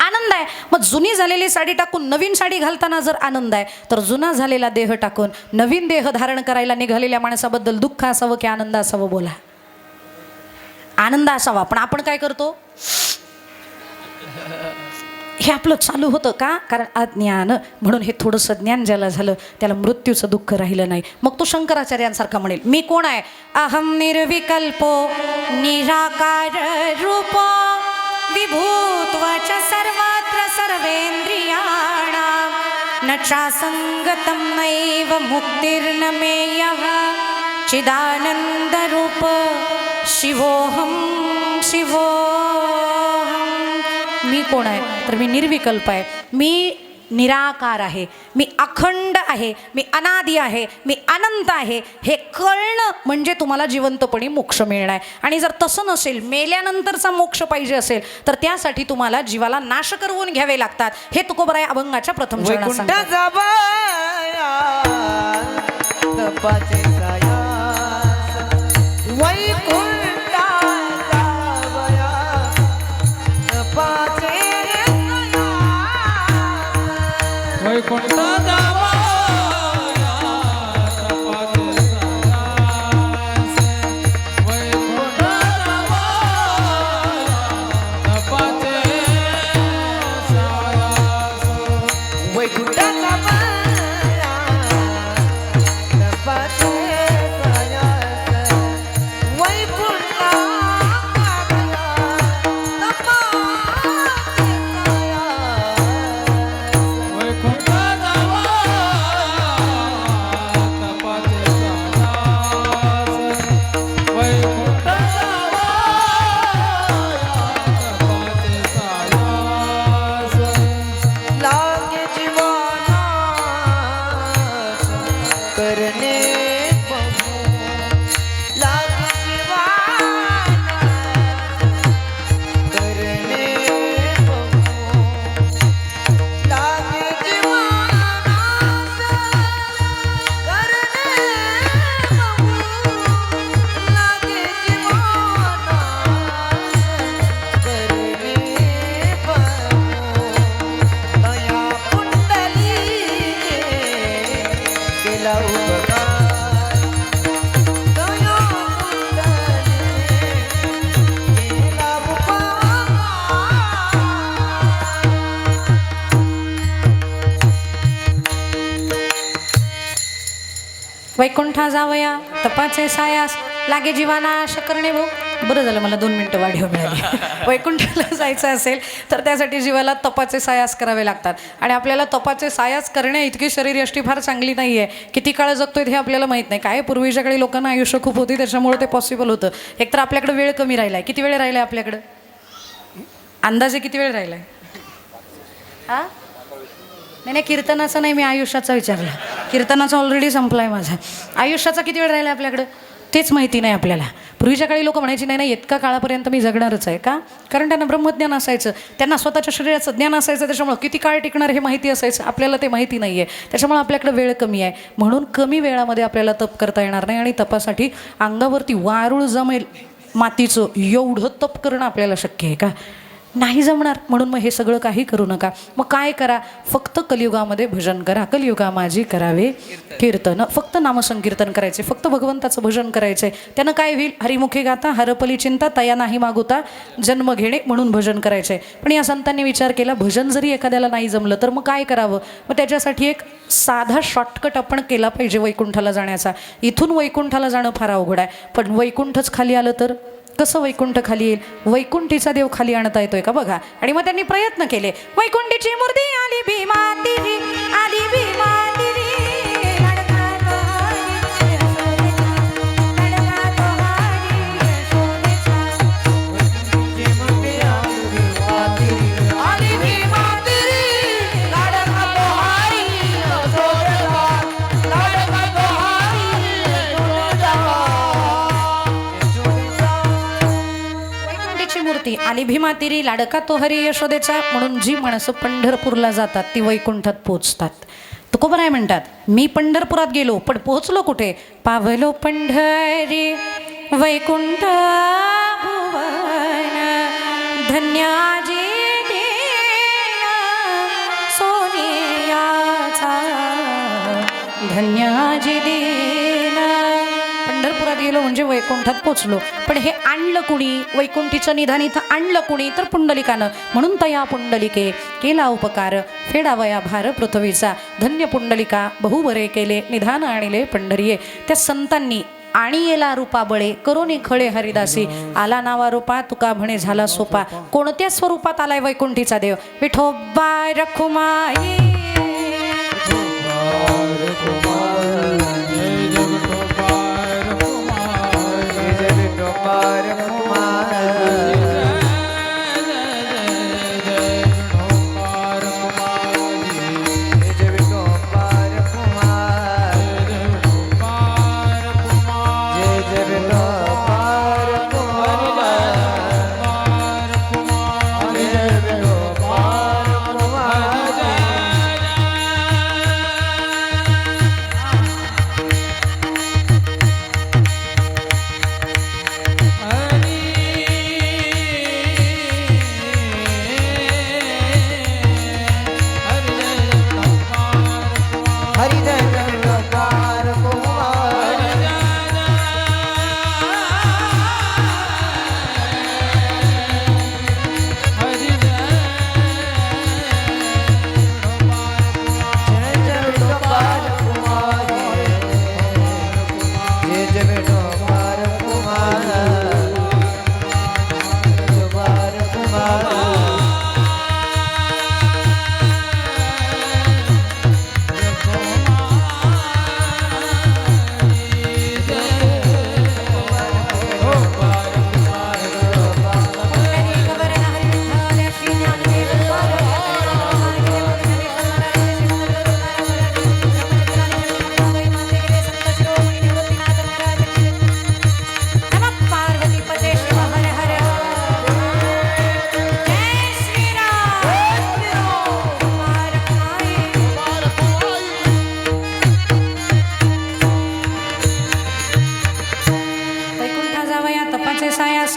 आनंद आहे. मग जुनी झालेली साडी टाकून नवीन साडी घालताना जर आनंद आहे, तर जुना झालेला देह टाकून नवीन देह धारण करायला निघालेल्या माणसाबद्दल दुःख असावं की आनंद असावं? बोला. आनंद असावा. पण आपण काय करतो? हे आपलं चालू होतं का? कारण अज्ञान. म्हणून हे थोडंसं ज्ञान ज्याला झालं त्याला मृत्यूचं दुःख राहिलं नाही. मग तो शंकराचार्यांसारखा म्हणेल, मी कोण आहे? अहम निर्विकल्पो निराकार रूपो विभूत्वच सर्वत्र सर्वेन्द्रियाणां न चासंगतं नैव मुक्तिर्न मेयः चिदानन्दरूप शिवोहम शिवोहम. मी कोण आहे? तर मी निर्विकल्प आहे, मी निराकार आहे, मी अखंड आहे, मी अनादी आहे, मी अनंत आहे. हे कळणं म्हणजे तुम्हाला जिवंतपणी मोक्ष मिळणार आहे. आणि जर तसं नसेल, मेल्यानंतरचा मोक्ष पाहिजे असेल, तर त्यासाठी तुम्हाला जीवाला नाश करवून घ्यावे लागतात. हे तुकोबराय अभंगाच्या प्रथम चरणात सांगतात. वैकुंठा जावया तपाचे सायास लागे जीवाना आशा करणे भाऊ. बरं झालं मला 2 मिनिटं वाढीव मिळाली. वैकुंठाला जायचं असेल तर त्यासाठी जीवाला तपाचे सायास करावे लागतात आणि आपल्याला तपाचे सायास करणे इतकी शरीरयष्टी फार चांगली नाही आहे. किती काळ जगतोय हे आपल्याला माहीत नाही. काय पूर्वीच्या काळी लोकांना आयुष्य खूप होती त्याच्यामुळे ते पॉसिबल होतं. एकतर आपल्याकडे वेळ कमी राहिला आहे. किती वेळ राहिला आहे आपल्याकडं? अंदाजे किती वेळ राहिला आहे? हां नाही कीर्तनाचा नाही, मी आयुष्याचा विचारला. कीर्तनाचा ऑलरेडी संपला आहे माझा. आयुष्याचा किती वेळ राहिला आपल्याकडं तेच माहिती नाही आपल्याला. पूर्वीच्या काळी लोक म्हणायची नाही नाही इतका काळापर्यंत मी जगणारच आहे. का? कारण त्यांना ब्रह्मज्ञान असायचं, त्यांना स्वतःच्या शरीराचं ज्ञान असायचं. त्याच्यामुळं किती काळ टिकणार हे माहिती असायचं. आपल्याला ते माहिती नाही आहे. त्याच्यामुळे आपल्याकडे वेळ कमी आहे. म्हणून कमी वेळामध्ये आपल्याला तप करता येणार नाही आणि तपासाठी अंगावरती वारूळ जमेल मातीचं एवढं तप करणं आपल्याला शक्य आहे का? नाही जमणार. म्हणून मग हे सगळं काही करू नका. मग काय करा? फक्त कलियुगामध्ये भजन करा. कलियुगा माझी करावे कीर्तन. फक्त नामसंकीर्तन करायचे, फक्त भगवंताचं भजन करायचंय. त्यानं काय होईल? हरिमुखे गाता हरपली चिंता तया नाही मागुता जन्म घेणे म्हणून भजन करायचंय. पण या संतांनी विचार केला भजन जरी एखाद्याला नाही जमलं तर मग काय करावं? मग त्याच्यासाठी एक साधा शॉर्टकट आपण केला पाहिजे वैकुंठाला जाण्याचा. इथून वैकुंठाला जाणं फार अवघड आहे. पण वैकुंठच खाली आलं तर कसं वैकुंठ खाली येईल? वैकुंठीचा देव खाली आणता येतोय का बघा. आणि मग त्यांनी प्रयत्न केले. वैकुंठीची मूर्ती आली भीमा तिरी, आली भीमा तिरी, आली भीमा तिरी लाडका तो हरी यशोदेचा. म्हणून जी माणसं पंढरपूरला जातात ती वैकुंठात पोचतात. तुकोबराय म्हणतात मी पंढरपुरात गेलो पण पोहोचलो कुठे? पावलो पंढरी वैकुंठ भुवन धन्याजी दीन सोनियाचा धन्याजी दीन. पंढरपुरात गेलो म्हणजे वैकुंठात पोचलो. पण हे आणलं कुणी? वैकुंठीचं निधान इथं आणलं कुणी? तर पुंडलिकानं. म्हणून तया पुंडलिके केला उपकार फेडावया भार पृथ्वीचा. धन्य पुंडलिका बहु बरे केले निधान आणले पंढरीये. त्या संतांनी आणि येला रूपा बळे करोनी खळे हरिदासी. आला नावा रूपा तुका म्हणे झाला सोपा. कोणत्या स्वरूपात आलाय वैकुंठीचा देव? विठोबा रखुमाई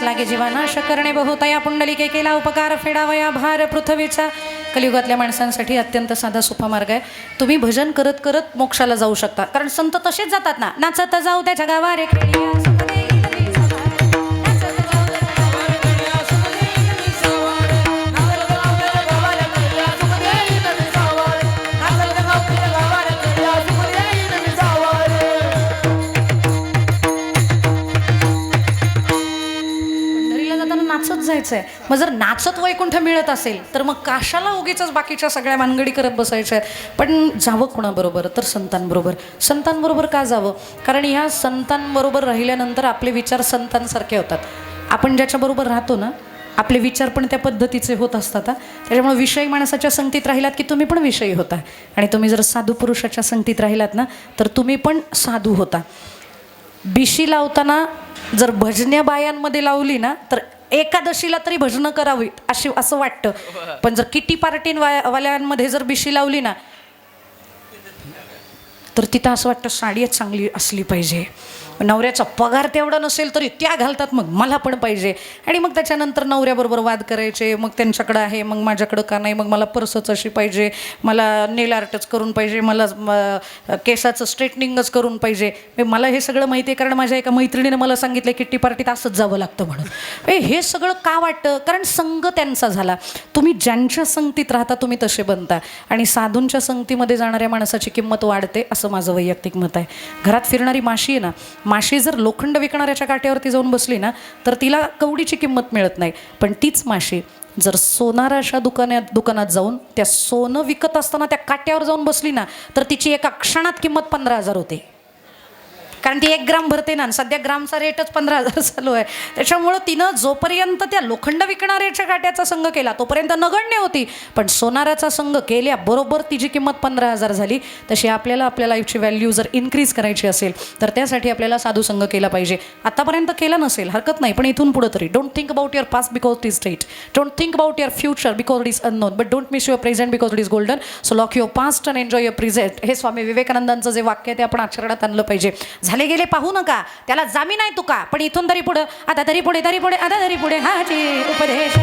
लागे जीवानाश करणे बहुतया पुंडलिके केला उपकार फेडावया भार पृथ्वीचा. कलियुगातल्या माणसांसाठी अत्यंत साधा सोपा मार्ग आहे. तुम्ही भजन करत करत मोक्षाला जाऊ शकता. कारण संत तसेच जातात ना. नाचत जाऊ त्याच्या गावारे जायचं आहे. मग जर नाचत वैकुंठ मिळत असेल तर मग कशाला उगीच बाकीच्या सगळ्या भानगडी करत बसायच्या आहेत. पण जावं कोणाबरोबर तर संतांबरोबर. संतांबरोबर का जावं? कारण ह्या संतांबरोबर राहिल्यानंतर आपले विचार संतांसारखे होतात. आपण ज्याच्याबरोबर राहतो ना आपले विचार पण त्या पद्धतीचे होत असतात. त्याच्यामुळे विषयी माणसाच्या संगतीत राहिलात की तुम्ही पण विषयी होता, आणि तुम्ही जर साधू पुरुषाच्या संगतीत राहिलात ना तर तुम्ही पण साधू होता. बिशी लावताना जर भजन्या बायांमध्ये लावली ना तर एकादशीला तरी भजनं करावीत असं वाटतं. पण जर किटी पार्टी वाल्यांमध्ये जर बिशी लावली ना तर तिथं असं वाटतं साडी चांगली असली पाहिजे. नवऱ्याचा पगार तेवढा नसेल तरी त्या घालतात, मग मला पण पाहिजे. आणि मग त्याच्यानंतर नवऱ्याबरोबर वाद करायचे. मग त्यांच्याकडं आहे मग माझ्याकडं का नाही, मग मला पर्सच अशी पाहिजे, मला नेल आर्टच करून पाहिजे, मला केसाचं स्ट्रेटनिंगच करून पाहिजे. मला हे सगळं माहिती आहे कारण माझ्या एका मैत्रिणीनं मला सांगितलं किट्टी पार्टीत असंच जावं लागतं म्हणून. हे सगळं का वाटतं? कारण संग त्यांचा झाला. तुम्ही ज्यांच्या संगतीत राहता तुम्ही तसे बनता, आणि साधूंच्या संगतीमध्ये जाणाऱ्या माणसाची किंमत वाढते असं माझं वैयक्तिक मत आहे. घरात फिरणारी माशी आहे ना, माशी जर लोखंड विकणाऱ्याच्या काट्यावरती जाऊन बसली ना तर तिला कवडीची किंमत मिळत नाही. पण तीच माशी जर सोनाराच्या दुकानात जाऊन त्या सोनं विकत असताना त्या काट्यावर जाऊन बसली ना तर तिची एका क्षणात किंमत 15,000 होते. कारण ती 1 ग्राम भरते ना, सध्या ग्रामचा रेटच 15,000 चालू आहे. त्याच्यामुळं तिनं जोपर्यंत त्या लोखंड विकणाऱ्याच्या काट्याचा संघ केला तोपर्यंत नगण्य होती, पण सोनाराचा संघ केल्याबरोबर तिची किंमत 15,000 झाली. तशी आपल्या लाईफची व्हॅल्यू जर इन्क्रीज करायची असेल तर त्यासाठी आपल्याला साधू संघ केला पाहिजे. आतापर्यंत केला नसेल हरकत नाही, पण इथून पुढं तरी don't think about your past because it is straight, don't think about your future because it is unknown, but don't miss your present because it is golden. So lock your past and enjoy your present. हे स्वामी विवेकानंदांचं जे वाक्य आहे ते आपण आचरणात आणलं पाहिजे. झाले गेले पाहू नका, त्याला जामीन आहे तुका, पण इथून तरी पुढं, आता तरी पुढे आता तरी पुढे हाची उपदेश.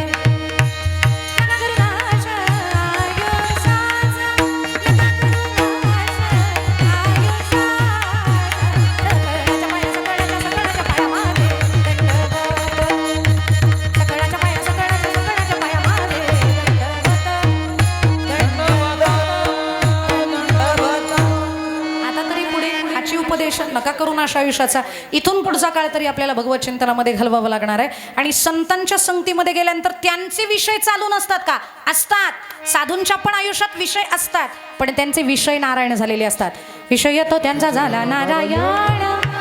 उपदेश नका करून अशा आयुष्याचा. इथून पुढचा काळ तरी आपल्याला भगवत चिंतनामध्ये घालवावं लागणार आहे. आणि संतांच्या संगतीमध्ये गेल्यानंतर त्यांचे विषय चालू नसतात का? असतात. साधूंच्या पण आयुष्यात विषय असतात, पण त्यांचे विषय नारायण झालेले असतात. विषय येतो त्यांचा झाला नारायण,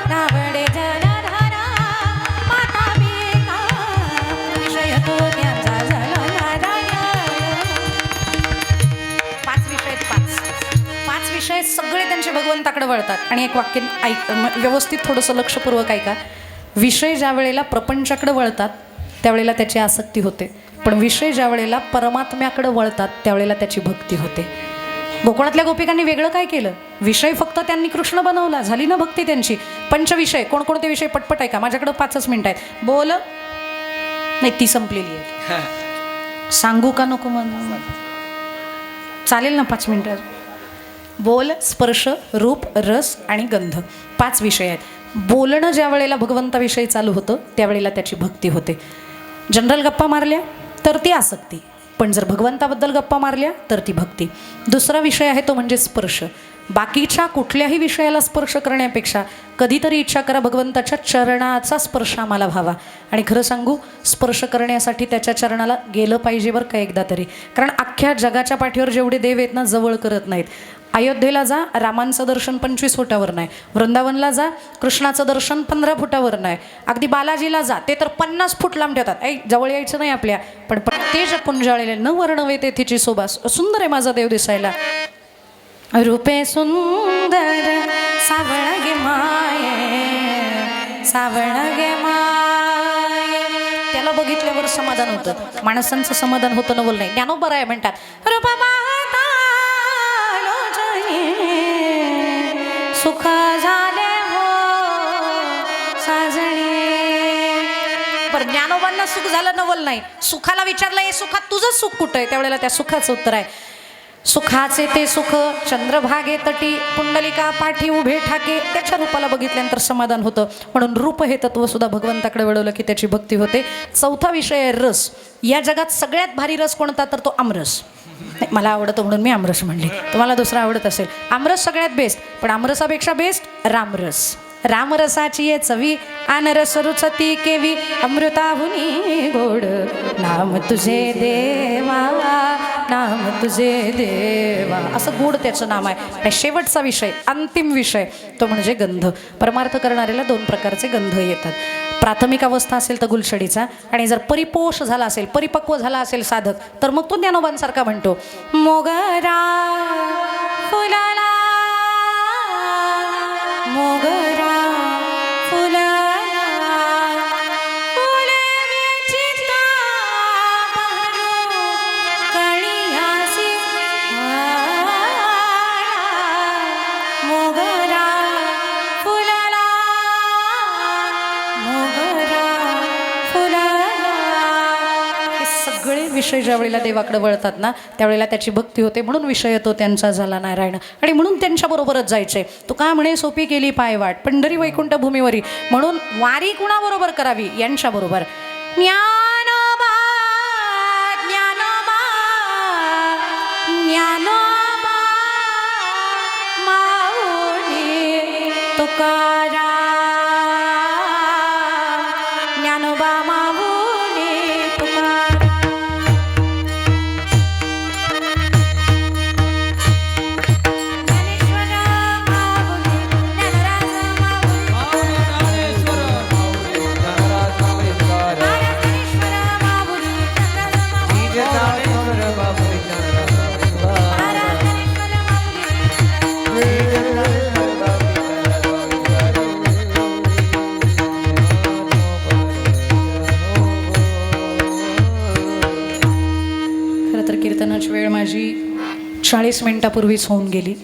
नावडे जलधारा माता पिता. विषय येतो त्यांचा झाला नारायण. 5 विषय, 5 विषय सगळे त्यांचे भगवंताकडे वळतात. आणि एक वाक्य ऐक, व्यवस्थित थोडंसं लक्षपूर्वक ऐका. विषय ज्या वेळेला प्रपंचाकडे वळतात त्यावेळेला त्याची आसक्ती होते, पण विषय ज्या वेळेला परमात्म्याकडे वळतात त्यावेळेला त्याची भक्ती होते. गोकुळातल्या गोपिकांनी वेगळं काय केलं? विषय फक्त त्यांनी कृष्ण बनवला, झाली ना भक्ती त्यांची. पंचविषय कोणकोणते विषय पटपट ऐका, माझ्याकडं 5च मिनिट आहेत. बोल नाही ती संपलेली आहे, सांगू का नको म्हणून? चालेल ना 5 मिनिटं? बोल, स्पर्श, रूप, रस आणि गंध 5 विषय आहेत. बोलणं ज्या वेळेला भगवंताविषयी चालू होतं त्यावेळेला त्याची भक्ती होते. जनरल गप्पा मारल्या तर ती आसक्ती, पण जर भगवंताबद्दल गप्पा मारल्या तर ती भक्ती. दुसरा विषय आहे तो म्हणजे स्पर्श. बाकीच्या कुठल्याही विषयाला स्पर्श करण्यापेक्षा कधीतरी इच्छा करा भगवंताच्या चरणाचा स्पर्श आम्हाला व्हावा. आणि खरं सांगू, स्पर्श करण्यासाठी त्याच्या चरणाला गेलं पाहिजे बरं का एकदा तरी. कारण अख्ख्या जगाच्या पाठीवर जेवढे देव आहेत ना जवळ करत नाहीत. अयोध्येला जा, रामांचं दर्शन 25 फुटावर नाही. वृंदावनला जा, कृष्णाचं दर्शन 15 फुटावर नाही. अगदी बालाजीला जा, ते तर 50 फूट लांब ठेवतात. जवळ यायचं नाही आपल्या, पण तेज पुंजाळलेले न वर्णवे तेथीची शोभा. सुंदर आहे माझा देव दिसायला. रूपे सुंदर सावळ गे माये, सावळ गे माये. त्याला बघितल्यावर समाधान होतं. माणसांचं समाधान होतं नवल नाही. ज्ञानोबा आहे म्हणतात, रूपा पाहता सुख झाले हो साजणे. पण ज्ञानोबांना सुख झालं नवल नाही. सुखाला विचारलं, हे सुखात तुझं सुख कुठं आहे? त्यावेळेला त्या सुखाचं उत्तर आहे, सुखाचे ते सुख चंद्रभागे तटी पुंडलिका पाठी उभे ठाके. त्याच्या रूपाला बघितल्यानंतर समाधान होतं. म्हणून रूप हे तत्व सुद्धा भगवंताकडे वळवलं की त्याची भक्ती होते. 4था विषय आहे रस. या जगात सगळ्यात भारी रस कोणता? तर तो आमरस. नाही, मला आवडतं म्हणून मी आमरस म्हणले, तुम्हाला दुसरा आवडत असेल. आमरस सगळ्यात बेस्ट, पण आमरसापेक्षा बेस्ट रामरस. रामरसाची ये चवी आनरस रुचती केवी अमृताहुनी गोड नाम तुझे देवा नाम तुझे देवा असं गोड त्याचं नाम आहे. आणि शेवटचा विषय अंतिम विषय तो म्हणजे गंध. परमार्थ करणाऱ्याला दोन प्रकारचे गंध येतात. प्राथमिक अवस्था असेल तर गुलशडीचा आणि जर परिपोष झाला असेल परिपक्व झाला असेल साधक तर मग तो ज्ञानोबांसारखा म्हणतो मोगरा फुलाला मोगरा फुलाला फुलव्याची ताबरू कळियासी मोगरा फुलाला मोगरा फुलाला. हे सगळे विषय ज्या वेळेला देवाकडे वळतात ना त्यावेळेला त्याची भक्ती होते. म्हणून विषय तो त्यांचा झाला नारायण आणि म्हणून त्यांच्याबरोबरच जायचे. तो का म्हणे सोपी केली पायवाट पंढरी वैकुंठ भूमीवरी. म्हणून वारी कुणाबरोबर करावी यांच्याबरोबर. ज्ञानोबा ज्ञानोबा ज्ञानोबा माऊली तुकाराम ज्ञानोबा माऊली तुकाराम. खरं तर कीर्तनाची वेळ माझी 40 मिनिटापूर्वीच होऊन गेली.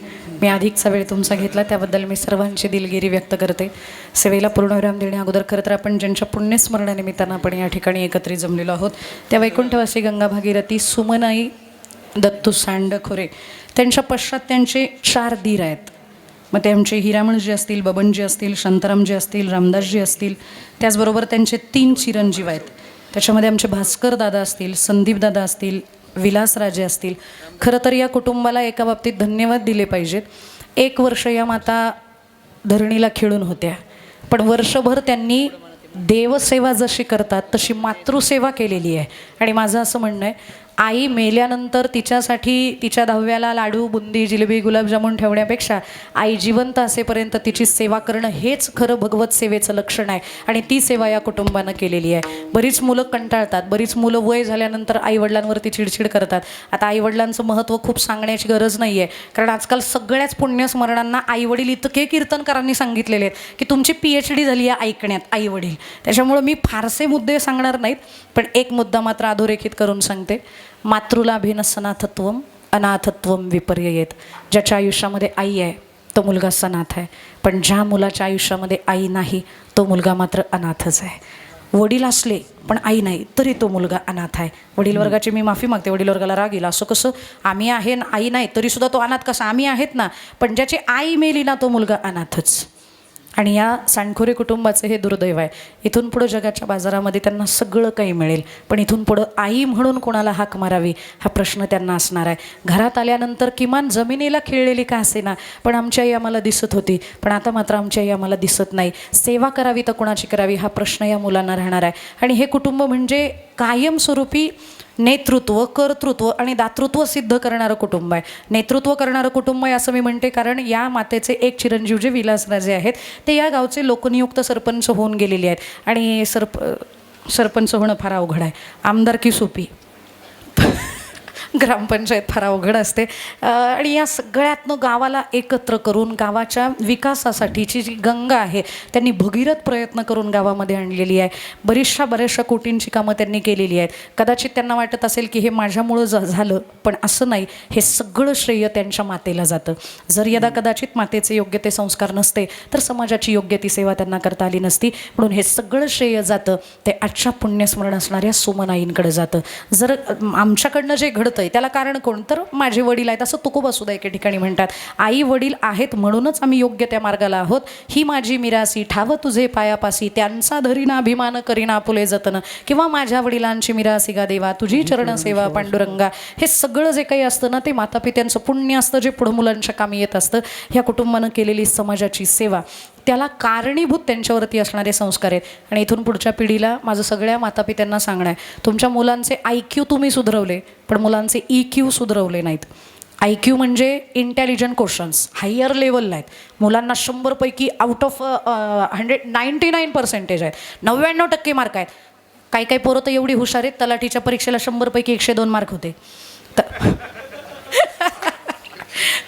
मी अधिकचा वेळ तुमचा घेतला त्याबद्दल मी सर्वांची दिलगिरी व्यक्त करते. सेवेला पूर्णविराम देण्या अगोदर खरं तर आपण ज्यांच्या पुण्यस्मरणानिमित्तानं आपण या ठिकाणी एकत्रित जमलेलो आहोत त्या वैकुंठवासी गंगा भागीरथी सुमनाई दत्तू सांडखोरे त्यांच्या पश्चात त्यांचे 4 दीर आहेत. मग ते आमचे हिरामणजी असतील बबनजी असतील शांतारामजी असतील रामदासजी असतील त्याचबरोबर त्यांचे 3 चिरंजीव आहेत. त्याच्यामध्ये आमचे भास्कर दादा असतील संदीप दादा असतील विलासराजे असतील. खरं तर या कुटुंबाला एका बाबतीत धन्यवाद दिले पाहिजेत. 1 वर्ष या माता धरणीला खेळून होत्या पण वर्षभर त्यांनी देवसेवा जशी करतात तशी मातृसेवा केलेली आहे. आणि माझं असं म्हणणं आहे आई मेल्यानंतर तिच्यासाठी तिच्या दहाव्याला लाडू बुंदी जिलेबी गुलाबजामुन ठेवण्यापेक्षा आई जिवंत असेपर्यंत तिची सेवा करणं हेच खरं भगवत सेवेचं लक्षण आहे. आणि ती सेवा या कुटुंबानं केलेली आहे. बरीच मुलं कंटाळतात. बरीच मुलं वय झाल्यानंतर आईवडिलांवरती चिडचिड करतात. आता आईवडिलांचं महत्त्व खूप सांगण्याची गरज नाही आहे कारण आजकाल सगळ्याच पुण्यस्मरणांना आईवडील इतके कीर्तनकारांनी सांगितलेले आहेत की तुमची PhD झाली आहे ऐकण्यात आईवडील. त्याच्यामुळं मी फारसे मुद्दे सांगणार नाहीत पण एक मुद्दा मात्र अधोरेखित करून सांगते. मातृलाभेन सनाथत्वम अनाथत्वम विपर्ययेत. ज्याच्या आयुष्यामध्ये आई आहे तो मुलगा सनाथ आहे पण ज्या मुलाच्या आयुष्यामध्ये आई नाही तो मुलगा मात्र अनाथच आहे. वडील असले पण आई नाही तरी तो मुलगा अनाथ आहे. वडील वर्गाची मी माफी मागते. वडील वर्गाला राग येईल असं कसं आम्ही आहे ना आई नाही तरीसुद्धा तो अनाथ कसा. आम्ही आहेत ना पण ज्याची आई मेली ना तो मुलगा अनाथच. आणि या सांडखोरे कुटुंबाचं हे दुर्दैव आहे. इथून पुढं जगाच्या बाजारामध्ये त्यांना सगळं काही मिळेल पण इथून पुढं आई म्हणून कोणाला हाक मारावी हा प्रश्न त्यांना असणार आहे. घरात आल्यानंतर किमान जमिनीला खिळलेली का असेना पण आमची आई आम्हाला दिसत होती पण आता मात्र आमची आई आम्हाला दिसत नाही. सेवा करावी तर कोणाची करावी हा प्रश्न या मुलांना राहणार आहे. आणि हे कुटुंब म्हणजे कायमस्वरूपी नेतृत्व कर्तृत्व आणि दातृत्व सिद्ध करणारं कुटुंब आहे. नेतृत्व करणारं कुटुंब आहे असं मी म्हणते कारण या मातेचे एक चिरंजीव जे विलासराजे आहेत ते या गावचे लोकनियुक्त सरपंच होऊन गेलेले आहेत. आणि सरपंच होणं फार अवघड आहे. आमदारकी सोपी ग्रामपंचायत फार अवघड असते. आणि या सगळ्यातनं गावाला एकत्र करून गावाच्या विकासासाठीची जी गंगा आहे त्यांनी भगीरथ प्रयत्न करून गावामध्ये आणलेली आहे. बऱ्याचशा कोटींची कामं त्यांनी केलेली आहेत. कदाचित त्यांना वाटत असेल की हे माझ्यामुळं झालं पण असं नाही. हे सगळं श्रेय त्यांच्या मातेला जातं. जर यदा कदाचित मातेचे योग्य ते संस्कार नसते तर समाजाची योग्य ती सेवा त्यांना करता आली नसती. म्हणून हे सगळं श्रेय जातं ते आजच्या पुण्यस्मरण असणाऱ्या सुमनाईंकडे जातं. जर आमच्याकडनं जे घडतं त्याला कारण कोण तर माझे वडील आहेत असं तुकोबासुद्धा एके ठिकाणी म्हणतात. आई वडील आहेत म्हणूनच आम्ही योग्य त्या मार्गाला आहोत. ही माझी मिरासी ठाव तुझे पायापासी त्यांचा धरीना अभिमान करीना आपुले जतन किंवा माझ्या वडिलांची मिरासी गा देवा तुझी चरणसेवा पांडुरंगा. हे सगळं जे काही असतं ना ते मातापित्यांचं पुण्य असतं जे पुढं मुलांच्या कामी येत असतं. ह्या कुटुंबानं केलेली समाजाची सेवा त्याला कारणीभूत त्यांच्यावरती असणारे संस्कार आहेत. आणि इथून पुढच्या पिढीला माझं सगळ्या मातापित्यांना सांगणं आहे, तुमच्या मुलांचे IQ तुम्ही सुधरवले पण मुलांचे EQ सुधरवले नाहीत. IQ म्हणजे इंटेलिजंट क्वेश्चन्स हायर लेवलला आहेत. मुलांना 100पैकी आउट ऑफ 99% आहेत, 99% मार्क आहेत. काही काही पोरं तर एवढी हुशार आहेत, तलाठीच्या परीक्षेला 100पैकी 102 मार्क होते. तर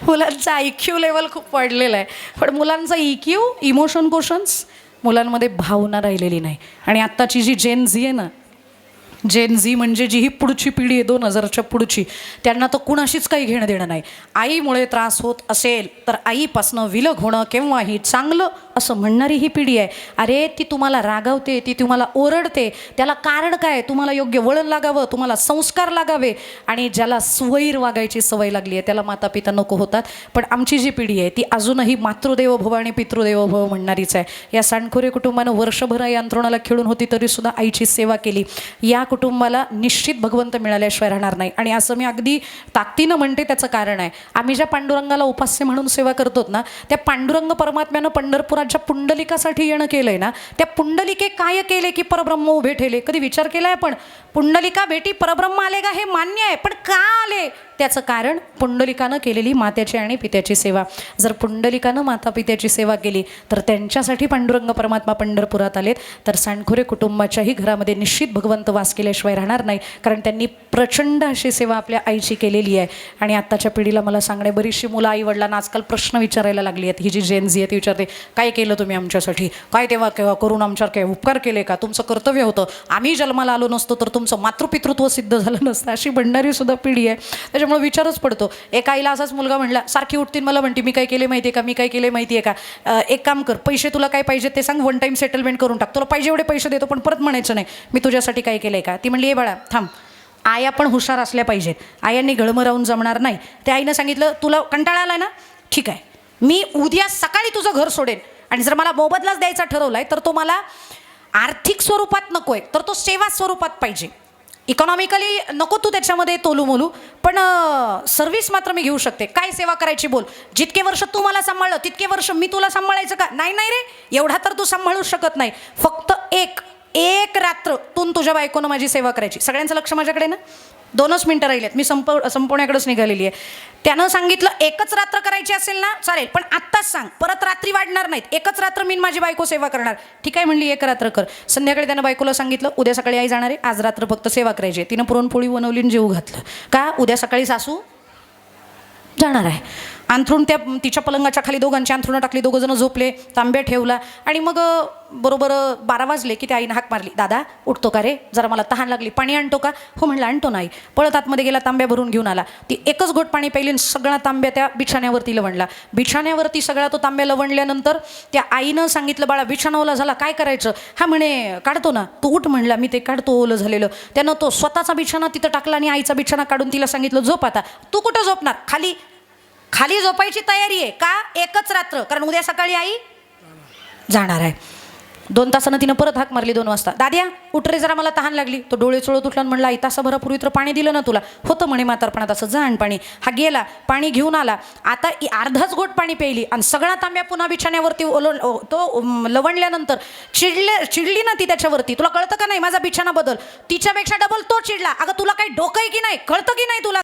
मुलांचा IQ लेवल खूप वाढलेला आहे, पण मुलांचा EQ इमोशन क्वेश्चन्स मुलांमध्ये भावना राहिलेली नाही. आणि आत्ताची जी जेन झी आहे ना, जेन झी म्हणजे जी ही पुढची पिढी आहे 2000च्या पुढची, त्यांना तर कुणाशीच काही घेणं देणं नाही. आईमुळे त्रास होत असेल तर आईपासनं विलग होणं केव्हाही चांगलं असं म्हणणारी ही पिढी आहे. अरे ती तुम्हाला रागावते, ती तुम्हाला ओरडते, त्याला कारण काय? तुम्हाला योग्य वळण लागावं, तुम्हाला संस्कार लागावे. आणि ज्याला स्वैर वागायची सवय लागली आहे त्याला मातापिता नको होतात. पण आमची जी पिढी आहे ती अजूनही मातृदेवो भव आणि पितृदेवो भव म्हणणारीच आहे. या सांडखोरे कुटुंबानं वर्षभर या यंत्रणाला खेळून होती तरीसुद्धा आईची सेवा केली. या कुटुंबाला निश्चित भगवंत मिळाल्याशिवाय राहणार नाही. आणि असं मी अगदी ताकदीनं म्हणते, त्याचं कारण आहे, आम्ही ज्या पांडुरंगाला उपास्य म्हणून सेवा करतो ना, त्या पांडुरंग परमात्म्यानं पंढरपुरात ज्या पुंडलिकासाठी येणं केलंय ना, त्या पुंडलिके काय केले की परब्रह्म उभे ठेले? कधी विचार केलाय आपण? पुंडलिका भेटी परब्रह्म आले का हे मान्य आहे, पण का आले? त्याचं कारण पुंडलिकानं केलेली मात्याची आणि पित्याची सेवा. जर पुंडलिकानं माता पित्याची सेवा केली तर त्यांच्यासाठी पांडुरंग परमात्मा पंढरपुरात आलेत, तर सांडखोरे कुटुंबाच्याही घरामध्ये निश्चित भगवंत वास केल्याशिवाय राहणार नाही. कारण त्यांनी प्रचंड अशी सेवा आपल्या आईची केलेली आहे. आणि आत्ताच्या पिढीला मला सांगणे, बरीचशी मुलं आई वडिलांना आजकाल प्रश्न विचारायला लागली आहेत. ही जी जेन झी आहे ती विचारते, काय केलं तुम्ही आमच्यासाठी? काय तेव्हा केव्हा करून आमच्यावर काय उपकार केले का? तुमचं कर्तव्य होतं, आम्ही जन्माला आलो नसतो तर तुमचं मातृपितृत्व सिद्ध झालं नसतं. अशी बनणारी सुद्धा पिढी आहे. त्याच्यामुळे विचारच पडतो. एका आईला असाच मुलगा म्हणला, सारखी उठतीन मला म्हणते, मी काय केले माहिती आहे का, मी काय केले माहिती आहे का, एक काम कर, पैसे तुला काय पाहिजे ते सांग, 1 टाइम सेटलमेंट करून टाक, तुला पाहिजे एवढे पैसे देतो, पण परत म्हणायचं नाही मी तुझ्यासाठी काय केलंय का. ती म्हणली, ए बाळा थांब, आया पण हुशार असल्या पाहिजेत, आयांनी गळमं राहून जमणार नाही. त्या आईनं सांगितलं, तुला कंटाळा आलाय ना, ठीक आहे, मी उद्या सकाळी तुझं घर सोडेन, आणि जर मला मोबदलाच द्यायचा ठरवलाय तर तो मला आर्थिक स्वरूपात नकोय, तर तो सेवा स्वरूपात पाहिजे. इकॉनॉमिकली नको तू त्याच्यामध्ये तोलू मोलू, पण सर्व्हिस मात्र मी घेऊ शकते. काय सेवा करायची बोल? जितके वर्ष तू मला सांभाळलं तितके वर्ष मी तुला सांभाळायचं का? नाही नाही रे, एवढा तर तू सांभाळूच शकत नाही. फक्त एक रात्र तू तुझ्या बायकोनं माझी सेवा करायची. सगळ्यांचं लक्ष माझ्याकडे ना, 2च मिनटं राहिलेत, मी संपवण्याकडेच निघालेली आहे. त्यानं सांगितलं, एकच रात्र करायची असेल ना चालेल, पण आत्ताच सांग, परत रात्री वाढणार नाहीत, एकच रात्र मी माझी बायको सेवा करणार. ठीक आहे म्हणली, 1 रात्र कर. संध्याकाळी त्यानं बायकोला सांगितलं, उद्या सकाळी आई जाणार आहे, आज रात्र फक्त सेवा करायची आहे. तिनं पुरणपोळी बनवली आणि जेवू घातलं. का? उद्या सकाळी सासू जाणार आहे. अंथरूण त्या तिच्या पलंगाच्या खाली दोघांची अंथरुणं टाकली, 2 जण झोपले, तांब्या ठेवला. आणि मग बरोबर 12 वाजले की त्या आईनं हाक मारली, दादा उठतो का रे, जरा मला तहान लागली, पाणी आणतो का? हो म्हणलं आणतो नाही. पळत आतमध्ये गेला, तांब्या भरून घेऊन आला. ती एकच घोट पाणी प्यायली आणि सगळा तांब्या त्या बिछाण्यावरती लवणला. बिछाण्यावरती सगळा तो तांब्या लवणल्यानंतर त्या आईनं सांगितलं, बाळा बिछाना ओला झाला, काय करायचं? हा म्हणे, काढतो ना, तू उठ म्हणला. मी ते काढतो ओलं झालेलं. त्यानं तो स्वतःचा बिछाना तिथं टाकला आणि आईचा बिछाना काढून तिला सांगितलं, झोप आता. तू कुठं झोपणार? खाली झोपायची तयारी आहे का? एकच रात्र, कारण उद्या सकाळी आई जाणार आहे. 2 तासानं तिनं परत हाक मारली 2 वाजता, दाद्या उठ रे, जरा मला तहान लागली. तो डोळे चोळत उठला आणि म्हणला, आई तासाभरापूर्वी तर पाणी दिलं ना तुला. होतं म्हणे म्हातारपणात असं, जा आण पाणी. हा गेला, पाणी घेऊन आला. आता अर्धाच घोट पाणी प्यायली आणि सगळा तांब्या पुन्हा बिछाण्यावरती तो लवणल्यानंतर चिडली ना ती त्याच्यावरती. तुला कळतं का नाही, माझा बिछाना बदल. तिच्यापेक्षा डबल तो चिडला. अगं तुला काही डोकं आहे की नाही, कळतं की नाही तुला?